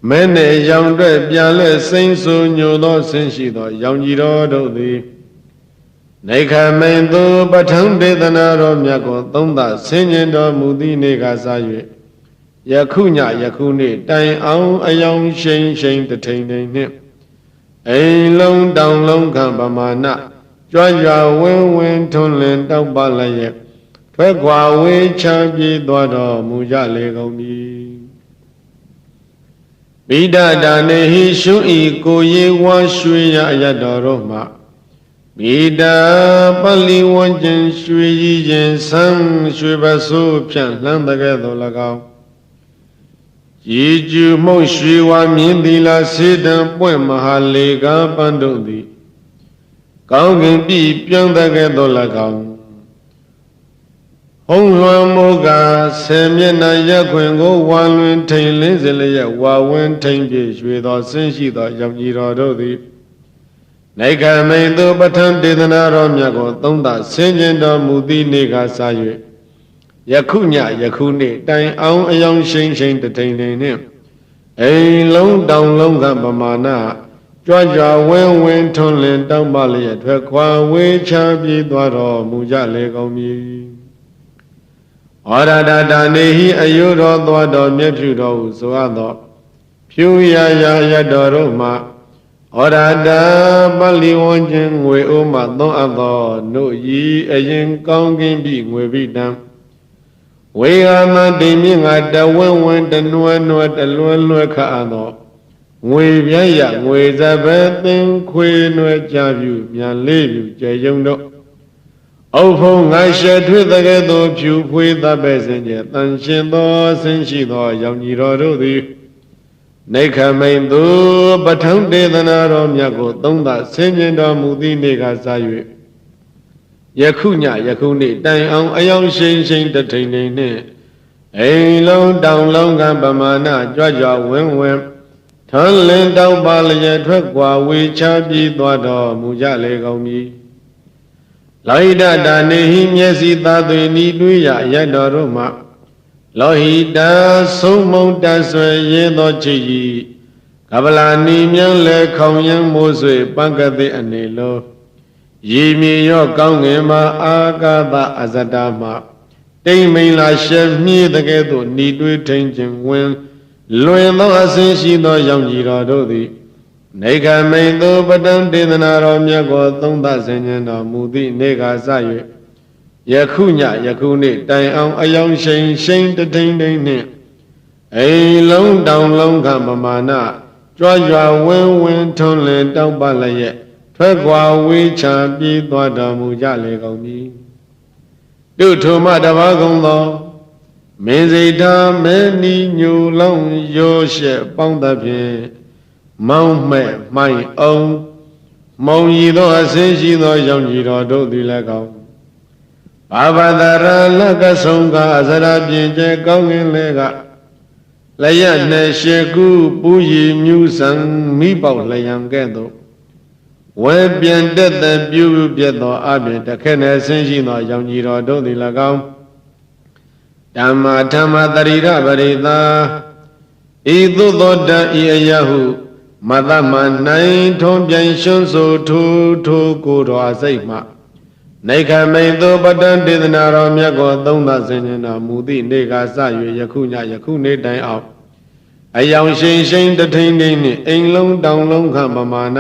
Mene Yang Dwe Pian Le Sing Su Nyo Do Sin Shi Do Yang Jiro Do Di Neka Mendo Batang Vedana Romyako Tonda Senjendo Mudi Nega Saye Yakunya Yakuni Dai Aung Ayong Shen Shen the Tane Ain Long Down Long Kampamana Joya Wen Tonlin Dao Balaye Twekwa We Champi Dodo Muja Legomi Bida Dane Hi Shui Koye Wa Shuya Ayadoroma Bida Pali Wanjin Shui Yin Sang Shui Basu Pian Lang Together Lagao Yiju Mo Shui Wa Min Di La Sidan Puen Mahalega Bandung Di Gao Gen Pi Pian Together Lagao Hong Luan Moga Semyana Yakwen Go Wan Luen Ting Lin Zilaya Wa Wen Ting Pi Shui Do Sin Shi Do Yang Ji Do Do Di Neka Mendo Batan Dedana Romyago Tonda Senjendo Mudi Nega Saye Yakunya Yakuni Dai Aung Ayong Shen Shen the Tane Ain Long Down Long Kampamana Joya Wen Tonlin Down Bali Twekwa We Champi Dodo Muja Legomi Ora Dada Nehi Ayuro Dodo Myepyu Do Suado Pyu Ya Yadoroma Orada Bali Wanjin We Uma Don Ado No Yi Ayin Kongin Bi We Bidam We Ama Demi Ngada Wen The Nuan Nuat The Luan Lua Ka Ado ငွေပြရငွေစပယ်သင်ခွေနွယ်ကြပြူမြန်လေးပြူကျေယုံတို့အုပ်ဖုံးငါရှက်ထွေးတကဲ့သို့ဖြူဖွေးသပဲ့စင်ကျတန်ရှင်သောဆင်းရှိသောရောင်ကြီးတော်တို့သည်နေခမိန်သူပထုံးဒေသနာတော်မြတ်ကိုသုံးသဆင်ញင်တော်မူသည့်နေ့ကစ၍ယခုညယခုနေ့တိုင်အောင်အယောင်ရှိန်ရှိန်တထိန်ထိန်နှင့်အိမ်လုံးတောင်လုံးကပမာဏကြွကြွဝင်းဝင်းထွန်းလင်းတောက်ပါလျက်ထွက်ကွာဝေချပြီးသွားတော်မူကြလေကုန်မည်လိုက်ဒတာနေဟိမျက်စိသားသွေဤတွေးရရတော်တို့မှလောဟိတာဆုံးမုံတဆွေရဲသောချစ်ဤကပလာနီမြန်းလေခေါင်ရန်မိုးဆွေပန့်ကတိအနေလောရေမြေရောကောင်းငင်မှာအာကာသအဇတမှတိမ်မိန်လာရှက်မြည်တကဲ့သို့ဤတွေးထိန်ခြင်းဝင်လွင်သောအစဉ်ရှိသောရောင်ကြီးတော်တို့သည်နေခမိန်သူပတံဒေသနာတော်မြတ်ကိုသုံးသဆင်ញင်တော်မူသည့်နေ့ကစ၍ယခုညယခုနေ့တိုင်အောင်အယောင်ရှိန်ရှိန်တထိန်ထိန်နှင့်အိမ်လုံးတောင်လုံးကပမာဏကြွားကြွားဝင်းဝင်းထွန်းလင်းတောက်ပလျက်ထွက်ကွာဝေးချပြေးသွားတော်မူကြလေကုန်မည်တို့ထိုမှတပါးကုန်သောမင်းစိတ်ထားမဲနီညူလောင်းရိုးရှက်ပေါင်းသဖြင့်မောင်းမဲ့မှိုင်အောင်မုံရည်သောအစင်းရှိသောရောင်ကြီးတော်တို့သည်လည်းကောင်းဘာဝတရလကဆုံးကအစရပြင်းကျဲကောင်းငင်လေကလျက်နှင့်ရှေကူပူရည်မြူဆံမိပေါလျံကဲ့သို့ဝဲပြန်တက်တဲ့ပြုပြတ်သောအပြင်တခဲနဲ့ဆင်းရှိသောရောင်ကြီးတော်တို့သည်၎င်းဓမ္မဓမ္မတရိရပရိသာဤသို့သောတဤအယဟုမသမနိုင်ထုံးပြိုင်ရှင်ဆိုထိုကိုယ်တော်စိတ်မှနေခမိန်သူပတံဒေသနာတော်မြတ်ကိုသုံးသဆင်ញင်တော်မူသည့်နေ့ကစ၍ယခုညယခုနေ့တိုင်အောင်အယောင်ရှိန်ရှိန်တထိန်ထိန်နှင့်အိမ်လုံးတောင်လုံးခပမာဏ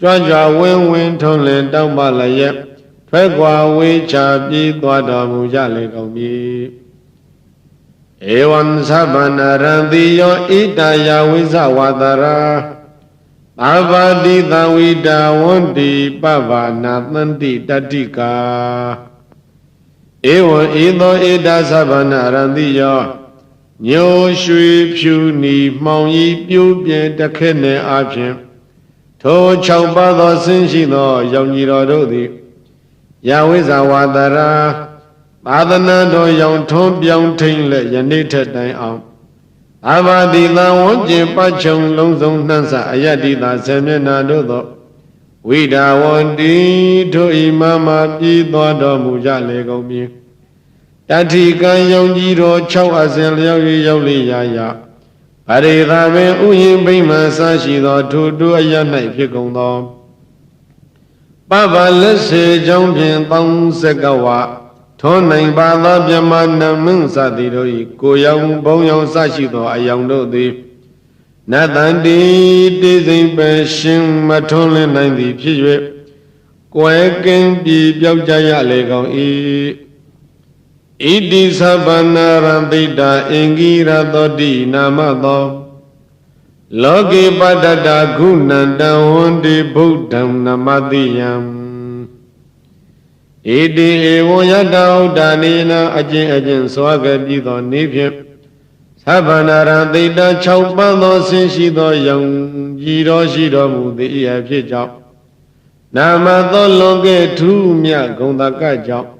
ကြွားကြွားဝင်းဝင်းထွန်းလင်းတောက်ပလျက်ထွက်ကွာဝေးချပြေးသွားတော်မူကြလေကုန်မည်ဧဝံသဗ္ဗနာရံတိယောဣတယဝိဇဝါဒရာသာဝတိသဝိတာဝန္တိပဗ္ဗနာသန္တိတတ္တိကာဧဝံဤသောဣတသဗ္ဗနာရံတိယောညိုရွှေဖြူနီမှောင်ဤပြိုးပြဲတခဲနဲ့အပြင်ထို6ပါးသောဆင်းရှိသောရောင်ကြီးတော်တို့သည်ယဝိဇဝါဒရာသာသနာတော်ရောင်ထွန်းပြောင်းထိန်လက်ယနေ့ထက်တိုင်အောင်အဘာတိသံဝဉ္ကျင်ပတ်ချုံလုံးစုံနှံ့စအယတ္တိသာဆေမျက်နာတို့သောဝိဒါဝန္တိထိုဤမမပြည်သွားတော်မူကြလေကုန်မည်တတိကံယုံကြည်တော်6အစဉ်လျောက်ရောက်လေရာရာဗရေသာပင်ဥယျင်ဗိမာန်ဆရှိသောထိုတို့အရ၌ဖြစ်ကုန်သောပပလက်စေကြောင့်ဖြင့်30ကဝထောနိုင်ပါသောမြမနမင်းစသည်တို့၏ကိုရောင်ဘုံရောင်ဆရှိသောအယောင်တို့သည်နတန္တိတိစိမ့်ပဲရှင်မထွန်းလင်းနိုင်သည်ဖြစ်၍ကွယ်ကင်းပြီးပြောက်ကြရလေကုန်၏ဣတိသဗ္ဗနာရံတိတာအင်္ဂိရသောတိနာမသောလောကေပတ္တတာခုဏံတံဝန္တိဗုဒ္ဓံနမတိယံဣတိဧဝံယတဥဒ္ဒနေနအကျင့်စွာကပြီးသောနေ့ဖြင့်သဗ္ဗနာရံတိတာ6ပန်းသောဆင်းရှိသောယုံကြည်တော်ရှိတော်မူသည်အဖြစ်ကြောင့်နာမသောလွန်ကဲ့ထူးမြတ်ဂုဏ်တကကြောင့်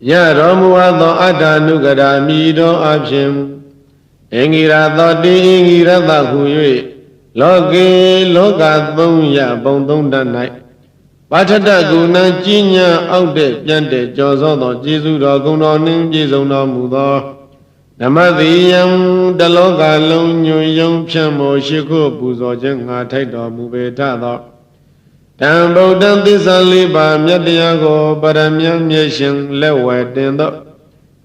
ရတော်မူသောအတ္တနုကရာမိတော်အဖြစ်အင်္ဂိရသောတိအင်္ဂိရသဟု၍လောကေလောက300ဘုံ3တတ်၌ပါထတကုဏံကြီးညာအောက်တဲ့ပြန့်တဲ့ကြော်စောသောကျေးဇူးတော်ဂုဏ်တော်နှင့်ပြည့်စုံတော်မူသောဓမ္မတိယံတလောကလုံးညွန်ယုံဖြန့်မောရှိခိုးပူဇော်ခြင်းငါထိုက်တော်မူပေထသောတံဗုဒ္ဓံသစ္စာ4ပါးမြတ်တရားကိုပရမဉ္မျက်ရှင်လက်ဝဲတင်သော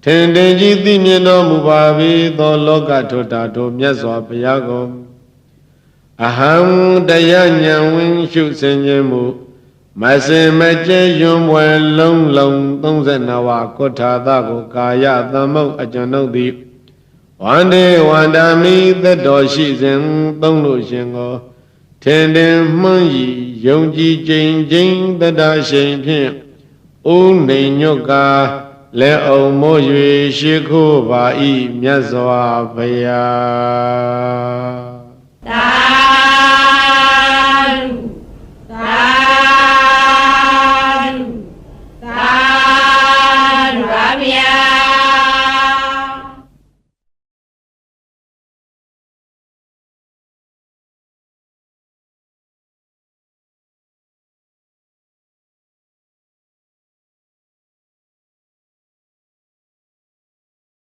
ထင်တင်ကြီးသိမြင်တော်မူပါပြီသောလောကထွတ်တာတို့မြတ်စွာဘုရားကိုအဟံတရားဉာဏ်ဝင်းရှုစင်ခြင်းမူမစင်မကျဲယွံပွဲလုံး32ဝါကုဋ္ဌာသကိုကာယသမုတ်အကျွန်ုပ်သည် ဝန္တေဝန္တာမိသက်တော်ရှိစဉ်သုံးလို့ရှင်ကိုထင်တင်မှန်းဤယုံကြည်ကြိမ်ကြိမ်တတရှိန်ဖြင့်ဥနေညွတ်ကာလက်အောင်မို့၍ရှိခိုးပါဤမြတ်စွာဘုရား